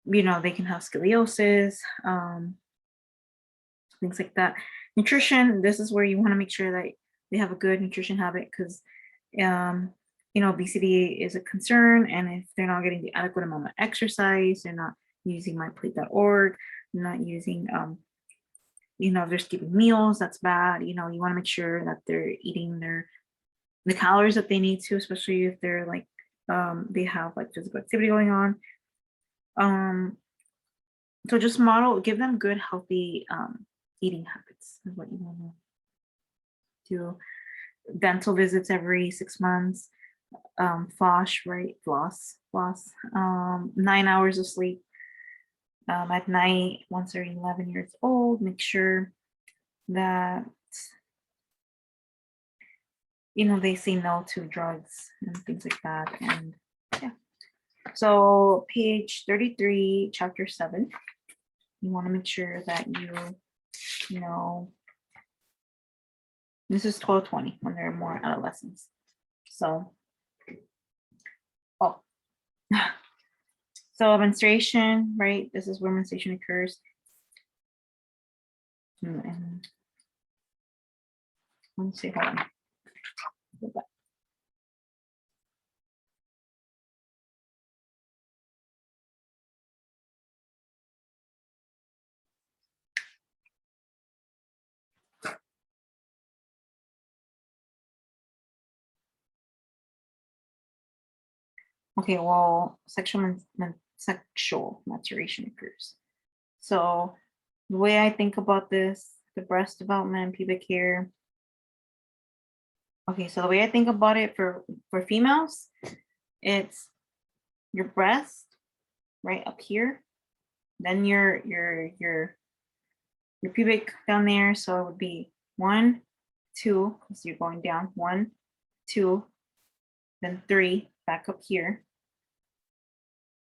you know, they can have scoliosis, things like that. Nutrition, this is where you want to make sure that they have a good nutrition habit, because you know, obesity is a concern, and if they're not getting the adequate amount of exercise, they're not using myplate.org, not using you know, if they're skipping meals, that's bad. You know, you want to make sure that they're eating the calories that they need to, especially if they're like they have like physical activity going on. So just give them good, healthy eating habits is what you want to do. Dental visits every 6 months. Floss, right? Floss. 9 hours of sleep at night once they're 11 years old. Make sure that, you know, they say no to drugs and things like that. And yeah. So page 33, chapter 7. You want to make sure that you know, this is 12-20 when they're more adolescents. So, so menstruation, right? This is where menstruation occurs. And let me see, hold on. Okay, well, sexual maturation occurs. So the way I think about this, the breast development, pubic hair. Okay, so the way I think about it for females, it's your breast right up here, then your pubic down there. So it would be 1, 2, because you're going down, 1, 2, then 3 back up here,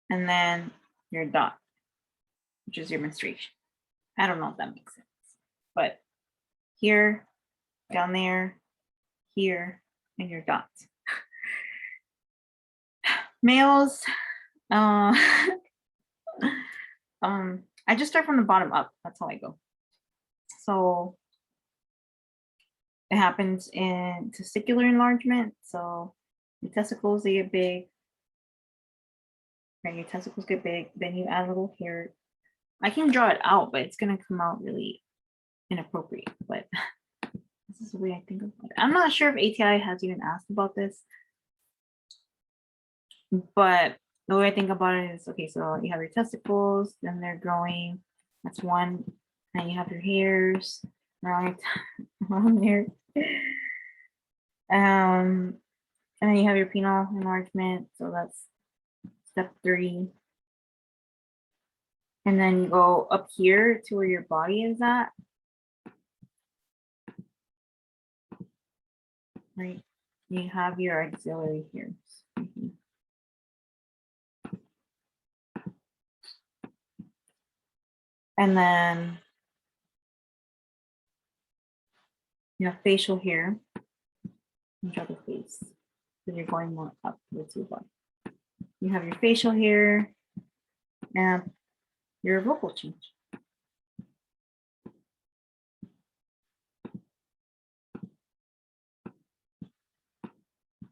and then your dot, which is your menstruation. I don't know if that makes sense, but here, down there, here, and your dots. Males, I just start from the bottom up. That's how I go. So it happens in testicular enlargement. So your testicles, they get big. Right, your testicles get big. Then you add a little hair. I can draw it out, but it's gonna come out really inappropriate. But this is the way I think about it. I'm not sure if ATI has even asked about this, but the way I think about it is, okay, so you have your testicles, then they're growing. That's one. And you have your hairs around there. And then you have your penile enlargement. So that's step 3. And then you go up here to where your body is at. right? You have your auxiliary here. And then you have facial here. You draw the face. So you're going more up towards your body. You have your facial here and your vocal change.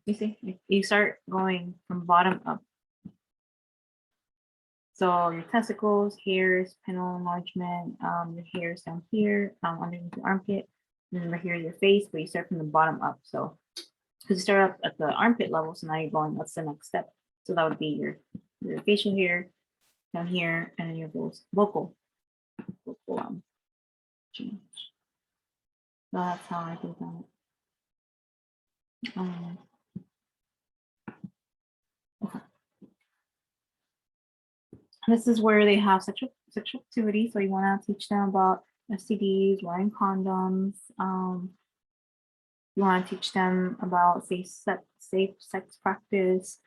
You see, you start going from bottom up. So your testicles, hairs, penile enlargement, your hairs down here, underneath the armpit, and then here your face, but you start from the bottom up. So because you start up at the armpit level, so now you're going, what's the next step? So that would be your facial hair down here, and then your vocal change. So that's how I do that. Okay. This is where they have sexual activity. So you want to teach them about STDs, wearing condoms. You want to teach them about safe sex practice,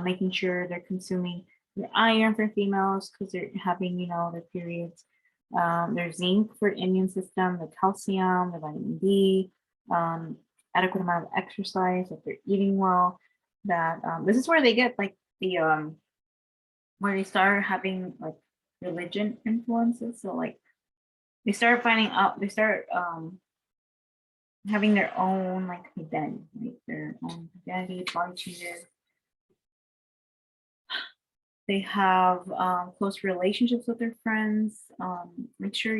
making sure they're consuming their iron for females because they're having, their periods. There's zinc for immune system, the calcium, the vitamin D, adequate amount of exercise, if they're eating well. That this is where they get like the where they start having like religion influences. So like they start finding out, they start having their own like identity, right? Their own identity, body changes. They have close relationships with their friends. Make sure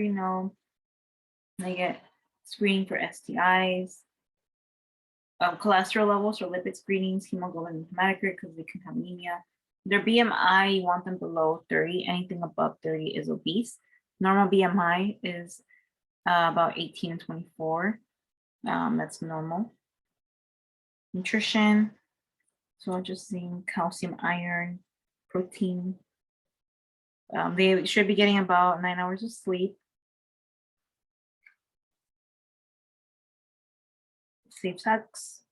they get screening for STIs, cholesterol levels or lipid screenings, hemoglobin hematocrit because they can have anemia. Their BMI, you want them below 30. Anything above 30 is obese. Normal BMI is about 18 and 24. That's normal. Nutrition, so just zinc, calcium, iron, protein. They should be getting about 9 hours of sleep. Safe sex.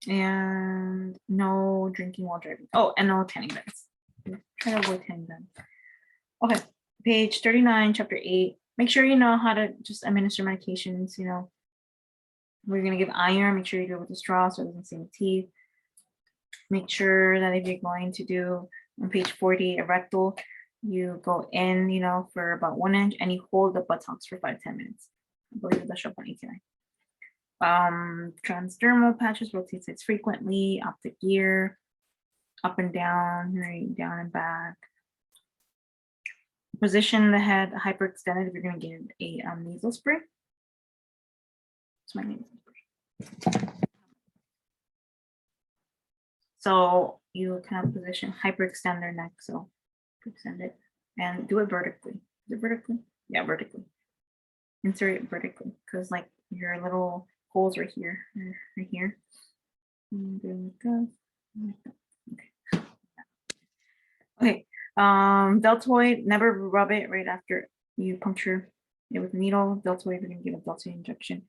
And no drinking while driving. Oh, and no tanning beds. Try to avoid tanning beds. Okay, page 39, chapter 8. Make sure you know how to just administer medications. We're going to give iron. Make sure you do it with a straw so it doesn't sting the teeth. Make sure that if you're going to do on page 40 a rectal, you go in, for about 1 inch and you hold the buttocks for 5-10 minutes. I believe that's up on 89. Transdermal patches, rotate sites frequently, optic gear, up and down, right, down and back. Position the head hyperextended if you're going to get a nasal spray. It's my nasal spray. So you kind of position hyperextend their neck, so extend it and do it vertically. Is it vertically? Yeah, vertically. Insert it vertically because like your little holes right here, right here. And there we go. Okay. Deltoid, never rub it right after you puncture it with a needle. Deltoid, you're gonna give a deltoid injection.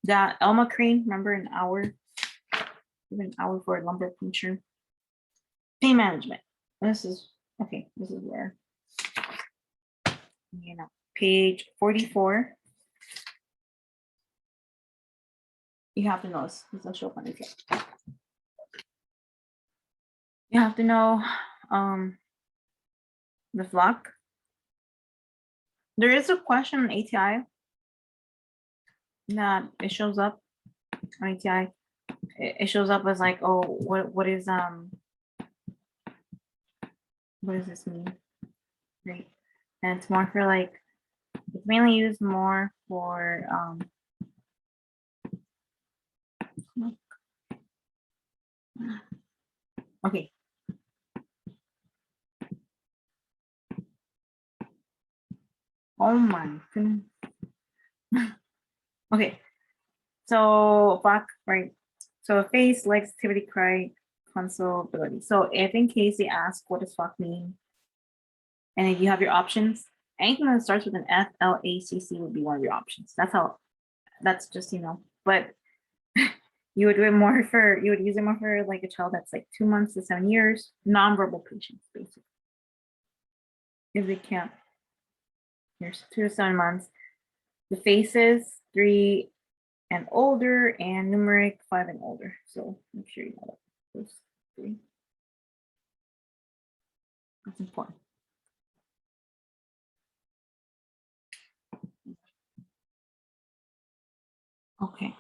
That Elma cream, remember an hour? Give an hour for a lumbar puncture. Pain management. This is where page 44. You have to know this. I'll show up on it. You have to know the flock. There is a question on ATI that it shows up on ATI. It shows up as like, oh, what does this mean? Right. And it's more for like, it's mainly used more for okay. Oh my goodness. Okay. So back, right. So face, legs, activity, cry, consolability. So if in case they ask what does FOC mean, and if you have your options, anything that starts with an FLACC would be one of your options. That's just, but you would use it more for like a child that's like 2 months to 7 years, nonverbal patients, basically. If they can't, here's 2 to 7 months. The faces, 3 and older, and numeric, 5 and older. So make sure you know that. Those 3. That's important. Okay,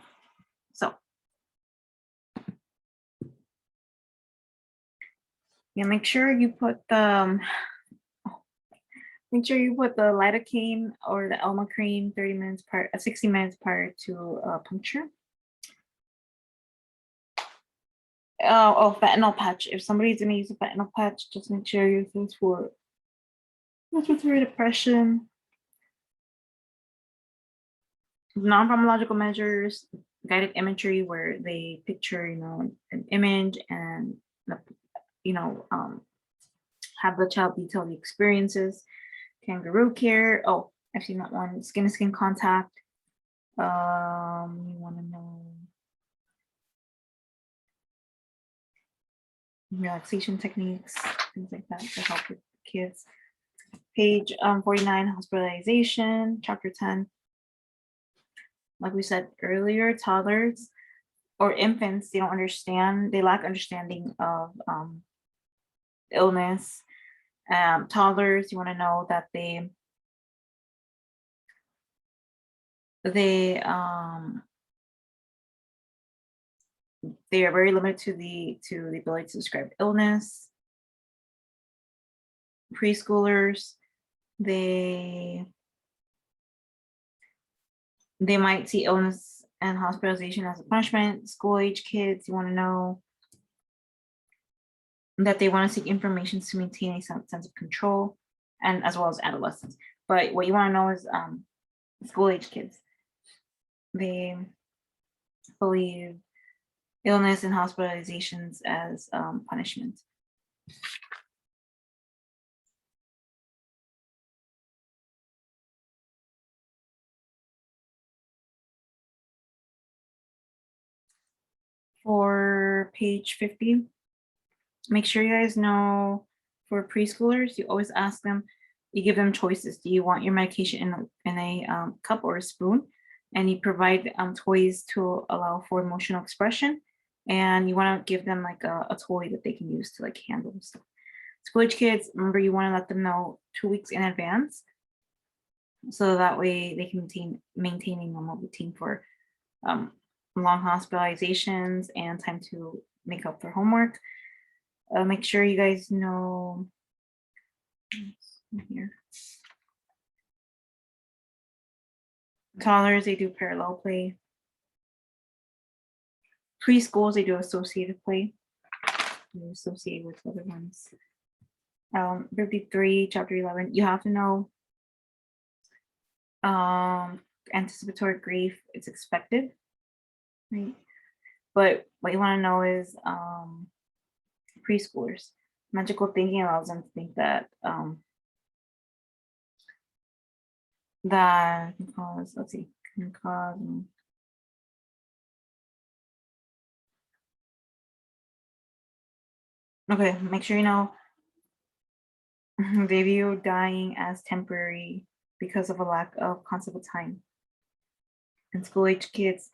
so make sure you put the lidocaine or the Elma cream 60 minutes prior to puncture. Fentanyl patch. If somebody's gonna use a fentanyl patch, just make sure you use for respiratory depression. Non-pharmacological measures, guided imagery where they picture, an image and, have the child detail the experiences. Kangaroo care. Oh, I've seen that one. Skin-to-skin contact. You want to know relaxation techniques, things like that to help with kids. Page 49, hospitalization, chapter 10. Like we said earlier, toddlers or infants, they lack understanding of illness. Toddlers, you want to know that they are very limited to the ability to describe illness. Preschoolers, they might see illness and hospitalization as a punishment. School age kids, you want to know that they want to seek information to maintain a sense of control, and as well as adolescents. But what you want to know is school age kids, they believe illness and hospitalizations as punishment. For page 50, make sure you guys know for preschoolers, you always ask them, you give them choices. Do you want your medication in a cup or a spoon? And you provide toys to allow for emotional expression. And you want to give them like a toy that they can use to like handle stuff. School age kids, remember you want to let them know 2 weeks in advance. So that way they can maintain a normal routine for long hospitalizations and time to make up for homework. Make sure you guys know here. Toddlers, they do parallel play. Preschools, they do associative play. They associate with other ones. 53, chapter 11, you have to know anticipatory grief is expected, right? But what you want to know is preschoolers. Magical thinking allows them to think that that can cause, okay, make sure you know they view dying as temporary because of a lack of concept of time. In school age kids,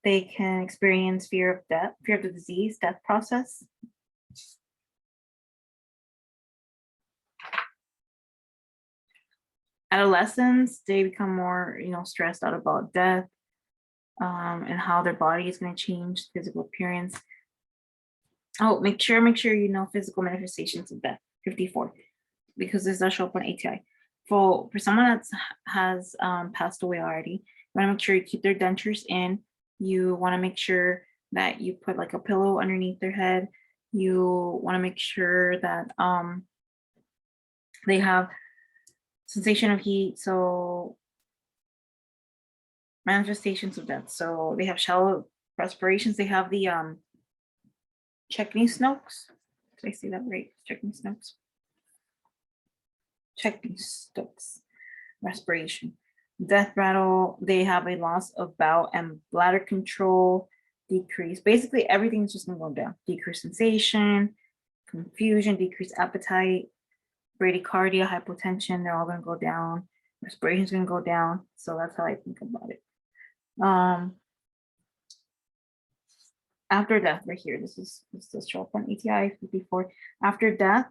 they can experience fear of death, fear of the disease, death process. Adolescents, they become more, stressed out about death and how their body is going to change physical appearance. Oh, make sure you know physical manifestations of death, 54, because this does show up on ATI. For someone that has passed away already, you want to make sure you keep their dentures in. You want to make sure that you put like a pillow underneath their head. You want to make sure that they have sensation of heat. So manifestations of death. So they have shallow respirations. They have the checking snokes. Did I say that right? Checking snokes. Checking stokes. respiration. Death rattle, they have a loss of bowel and bladder control, decrease. Basically, everything's just gonna go down. Decreased sensation, confusion, decreased appetite, bradycardia, hypotension, they're all gonna go down. Respiration's gonna go down. So that's how I think about it. After death, right here, this is show up on ETI 54. After death,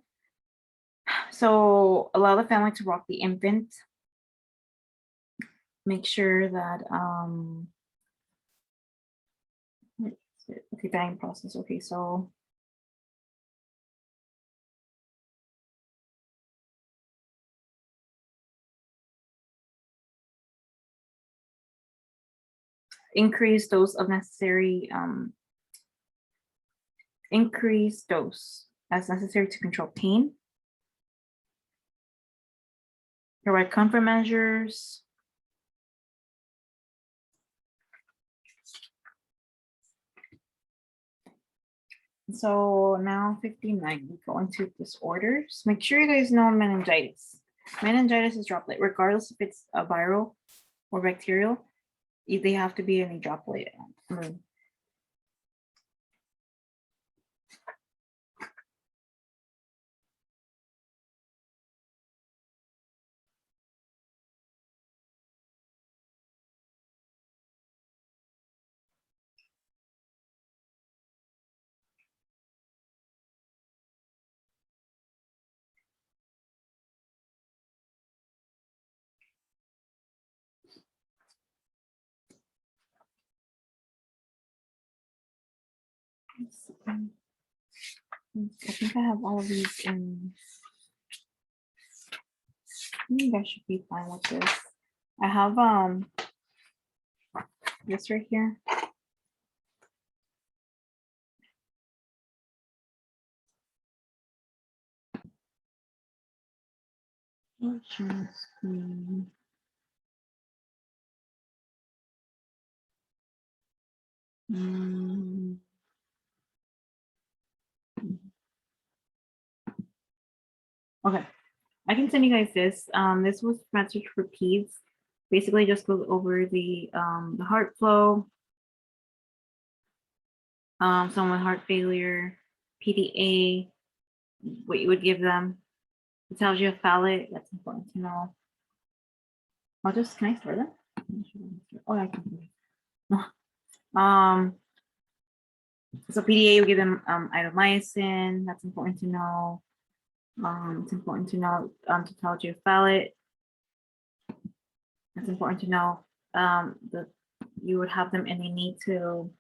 so allow the family to rock the infant. Make sure that okay, dying process. Okay, so increase dose of necessary increase dose as necessary to control pain. Provide comfort measures. So now 59, we go into disorders. Make sure you guys know meningitis. Meningitis is droplet, regardless if it's a viral or bacterial, they have to be in a droplet. I think I have all of these in. I think I should be fine with this. I have this right here. Okay, I can send you guys this. This was message for peds. Basically, just goes over the heart flow. Someone with heart failure, PDA, what you would give them. It tells you a phallic. That's important to know. I'll just, can I start that? Oh, I can do it. So PDA, we give them idomycin. That's important to know. It's important to know to tell you a phallic. That's important to know. That you would have them in a knee to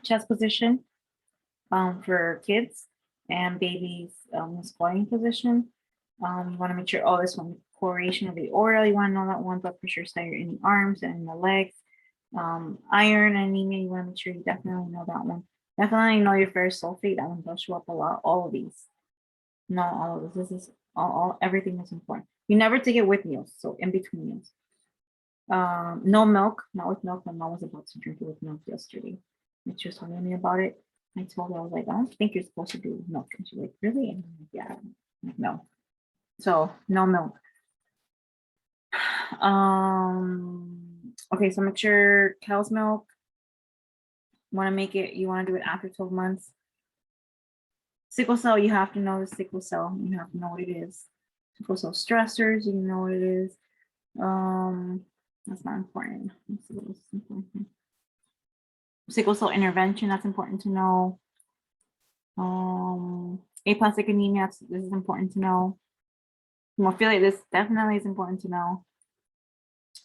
chest position for kids and babies, the squatting position. You want to make sure all this one, chloration of the aura, you want to know that one, blood pressure higher in the arms and in the legs. Iron and anemia, you want to make sure you definitely know that one. Definitely know your ferrous sulfate, that one does show up a lot. All of these. No, all of this. This is all everything is important. You never take it with meals, so in between meals. No milk, not with milk. My mom was about to drink it with milk yesterday. And she was telling me about it. I told her, I was like, I don't think you're supposed to do with milk. And she's like, really? And I'm like, yeah, like, no. So no milk. Okay, so make sure cow's milk. Want to make it, you want to do it after 12 months. Sickle cell, you have to know the sickle cell. You have to know what it is. Sickle cell stressors, you know what it is. That's not important. Sickle cell intervention, that's important to know. Aplastic anemia, this is important to know. Hemophilia, this definitely is important to know.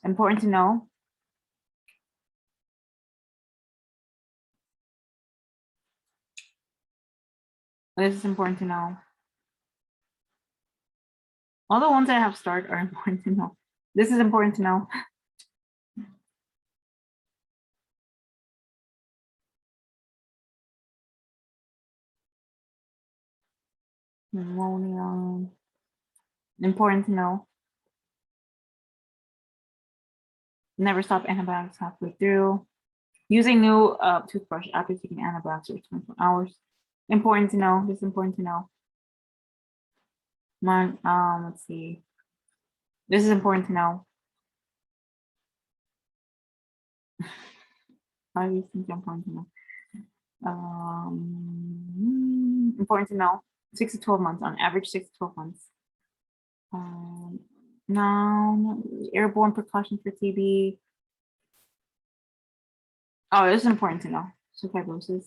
Important to know. This is important to know. All the ones I have started are important to know. This is important to know. Pneumonia. Important to know. Never stop antibiotics halfway through. Using new toothbrush after taking antibiotics for 24 hours. Important to know. This is important to know. Let's see. This is important to know. How do you think important to know? Important to know. 6 to 12 months, on average, 6 to 12 months. Now, airborne precautions for TB. Oh, this is important to know. So fibrosis.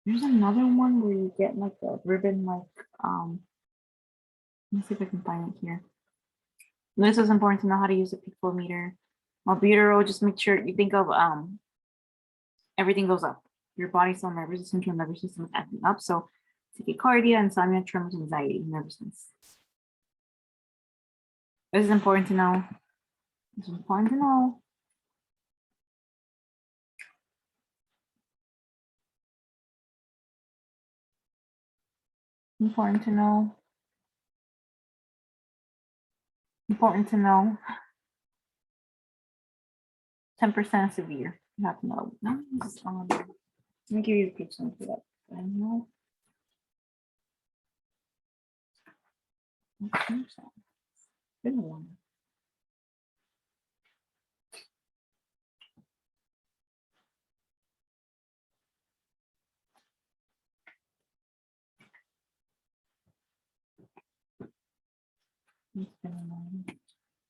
There's another one where you get like a ribbon, like let me see if I can find it here. This is important to know how to use a peak flow meter. Albuterol, just make sure you think of everything goes up. Your body's cell nervous system, your nervous system is acting up. So tachycardia, insomnia, tremors, anxiety, nervousness. This is important to know. This is important to know. Important to know. Important to know. 10% severe. You have to know. Let me give you the page number for that. I know. Good one.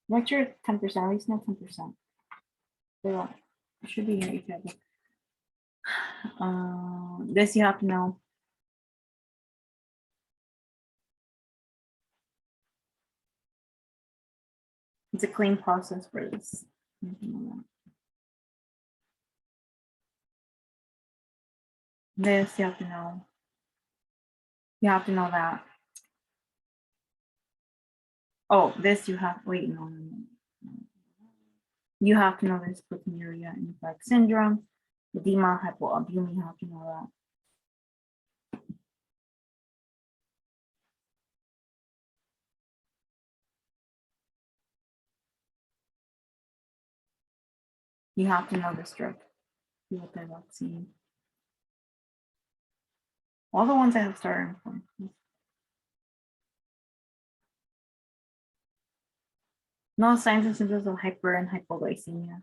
What's your 10%? At least not 10%. It should be here. This you have to know. It's a clean process for this. This you have to know. You have to know that. Oh, this you have. Wait, no. You have to know this: proteinuria, infect syndrome, edema, hypoalbumin. You have to know that. You have to know this drug. Vaccine. All the ones I have started from. No signs and symptoms of hyper and hypoglycemia.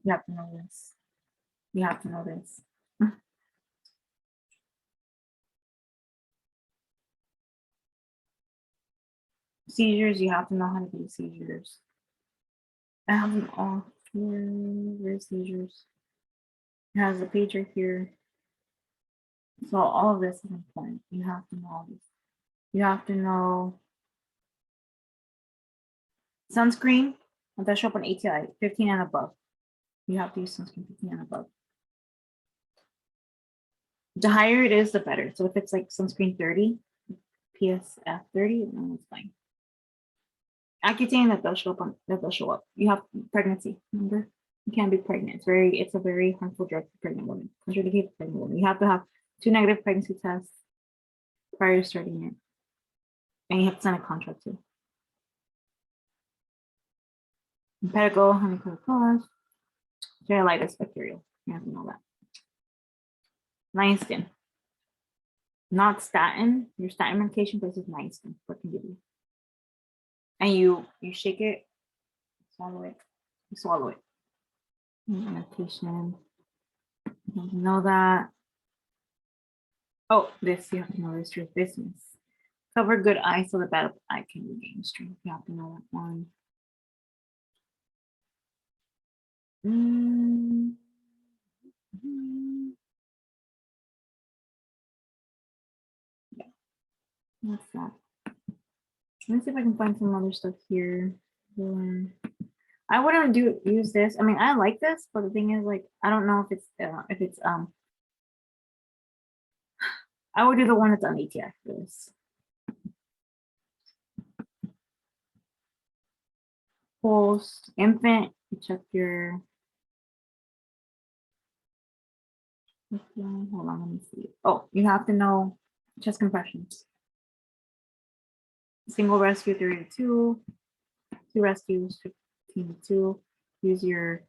You have to know this. You have to know this. Seizures, you have to know how to do seizures. I have them all here. Where's seizures? It has a page right here. So all of this is important. You have to know all this. You have to know sunscreen. That show up on ATI 15 and above. You have to use sunscreen 15 and above. The higher it is, the better. So if it's like sunscreen 30, PSF 30, then it's fine. Accutane, that does show up. You have pregnancy, remember? You can't be pregnant. It's a very harmful drug for pregnant women. Contraindicated for pregnant women. You have to have 2 negative pregnancy tests prior to starting it. And you have to sign a contract too. Empirical, honeycomb cause, Gerolitis bacterial. You have to know that. Niacin. Not statin. Your statin medication versus niacin. What can give you? And you shake it, swallow it, you swallow it. Medication. You have to know that. Oh, this you have to know this your business. Cover good eye so the bad eye can regain strength. You have to know that one. Yeah. What's that? Let me see if I can find some other stuff here. I wouldn't use this. I mean, I like this, but the thing is, like, I don't know if it's I would do the one that's on ATI for this. Post infant, you check your. Hold on, let me see. Oh, you have to know chest compressions. Single rescue 32. to rescue 15-2. Use your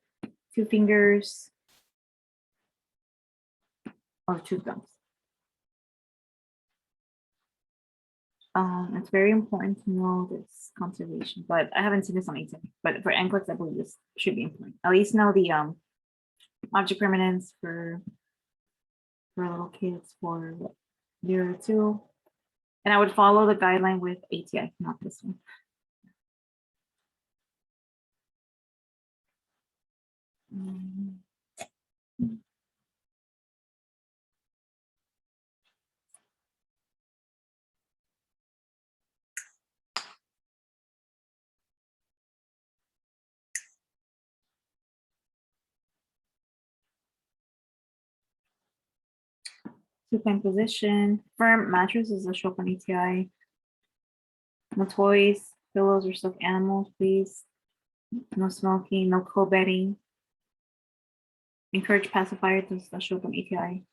2 fingers or 2 thumbs. It's very important to know this conservation, but I haven't seen this on exam. But for NCLEX, I believe this should be important. At least know the object permanence for little kids for 0 to 2. And I would follow the guideline with ATI, not this one. Supine position. Firm mattress is a show up on ATI. No toys, pillows, or stuffed animals, please. No smoking, no co-bedding. Encourage pacifier to show up on ATI.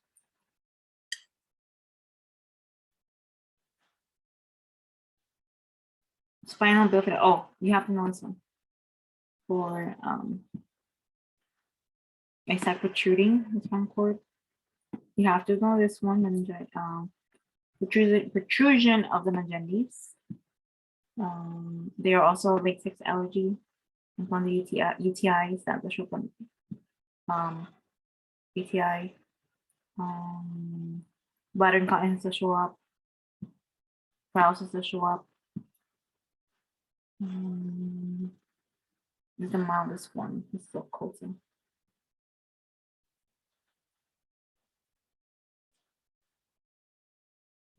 Spinal bifida. Oh, you have to know this one. For ASAC protruding the spinal cord. You have to know this one. Protrusion of the meninges. They are also latex allergy. And on the UTIs that will show up on ATI. Bladder incontinence to show up. Paralysis to show up. This is the mildest one. It's still coating.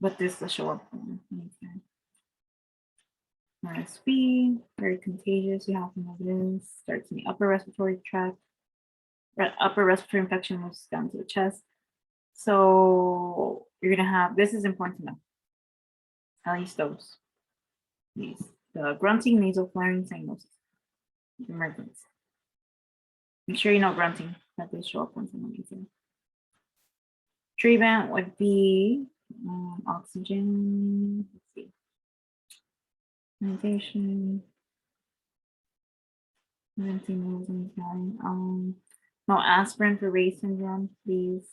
But this will show up. RSV, very contagious. You have to know this. Starts in the upper respiratory tract. Upper respiratory infection moves down to the chest. So you're gonna have, this is important to know. At least those. These. The grunting, nasal flaring, cyanosis. Emergence. Make sure you know grunting, that they show up on someone easier. Treatment would be oxygen. Let's see. Immunization. No aspirin for Ray's syndrome, please.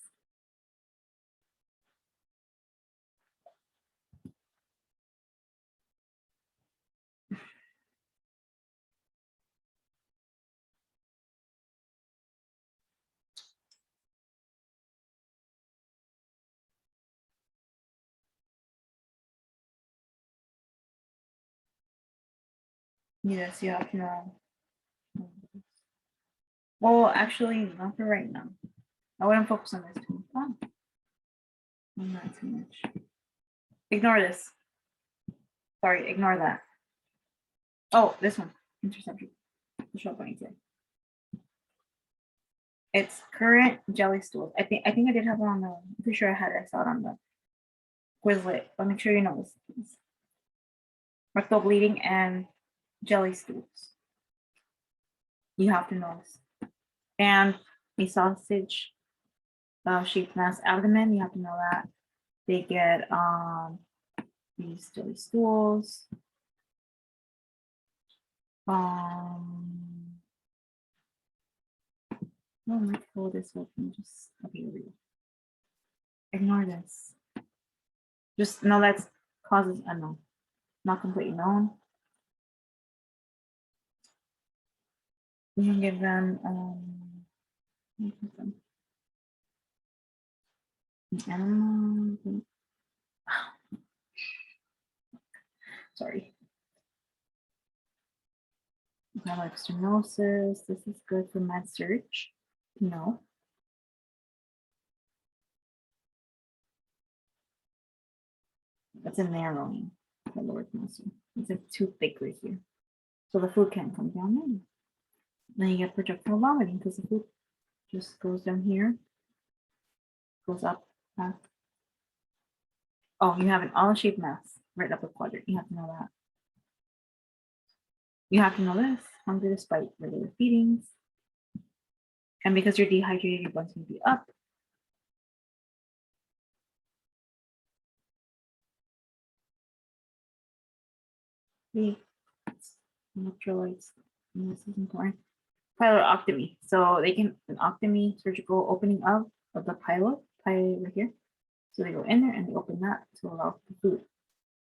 Yes, you have to know. Well, actually, not for right now. I wouldn't focus on this too much. Not too much. Ignore this. Sorry, ignore that. Oh, this one. Interception. Show up on ATI. It's current jelly stools. I think I did have one on the. I'm pretty sure I had it. I saw it on the Quizlet. But make sure you know this. Rectal bleeding and jelly stools. You have to know this. And a sausage shaped mass abdomen. You have to know that. They get these jelly stools. Oh, let's pull this open. Just okay, here we go. Ignore this. Just know that causes unknown, not completely known. We can give them animal. Sorry. Stenosis. This is good for med search. No. That's a narrowing the lower muscle. It's like too thick right here. So the food can't come down in. Then you get projectile vomiting because the food just goes down here, goes up, back. Oh, you have an olive-shaped mass right upper quadrant. You have to know that. You have to know this. Hungry despite regular feedings. And because you're dehydrated, your blood's going to be up. Electrolytes. And this is important. Pilototomy. So they can an octomy, surgical opening of the pilot right here. So they go in there and they open that to allow the food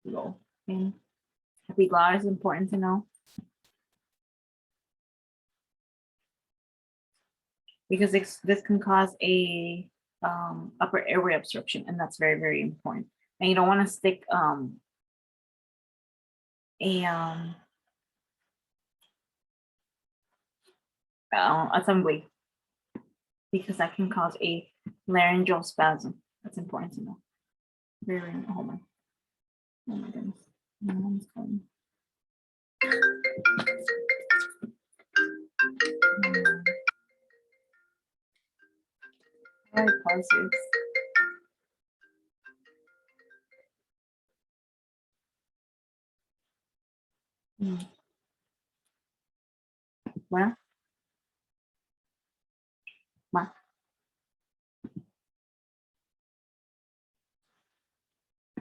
to go in. Epiglottis is important to know because this can cause a upper airway obstruction, and that's very, very important. And you don't want to stick a assembly because that can cause a laryngeal spasm. That's important to know. Very, very important. Hold on. Oh my goodness. My mom's calling. All right, pause this. Bueno.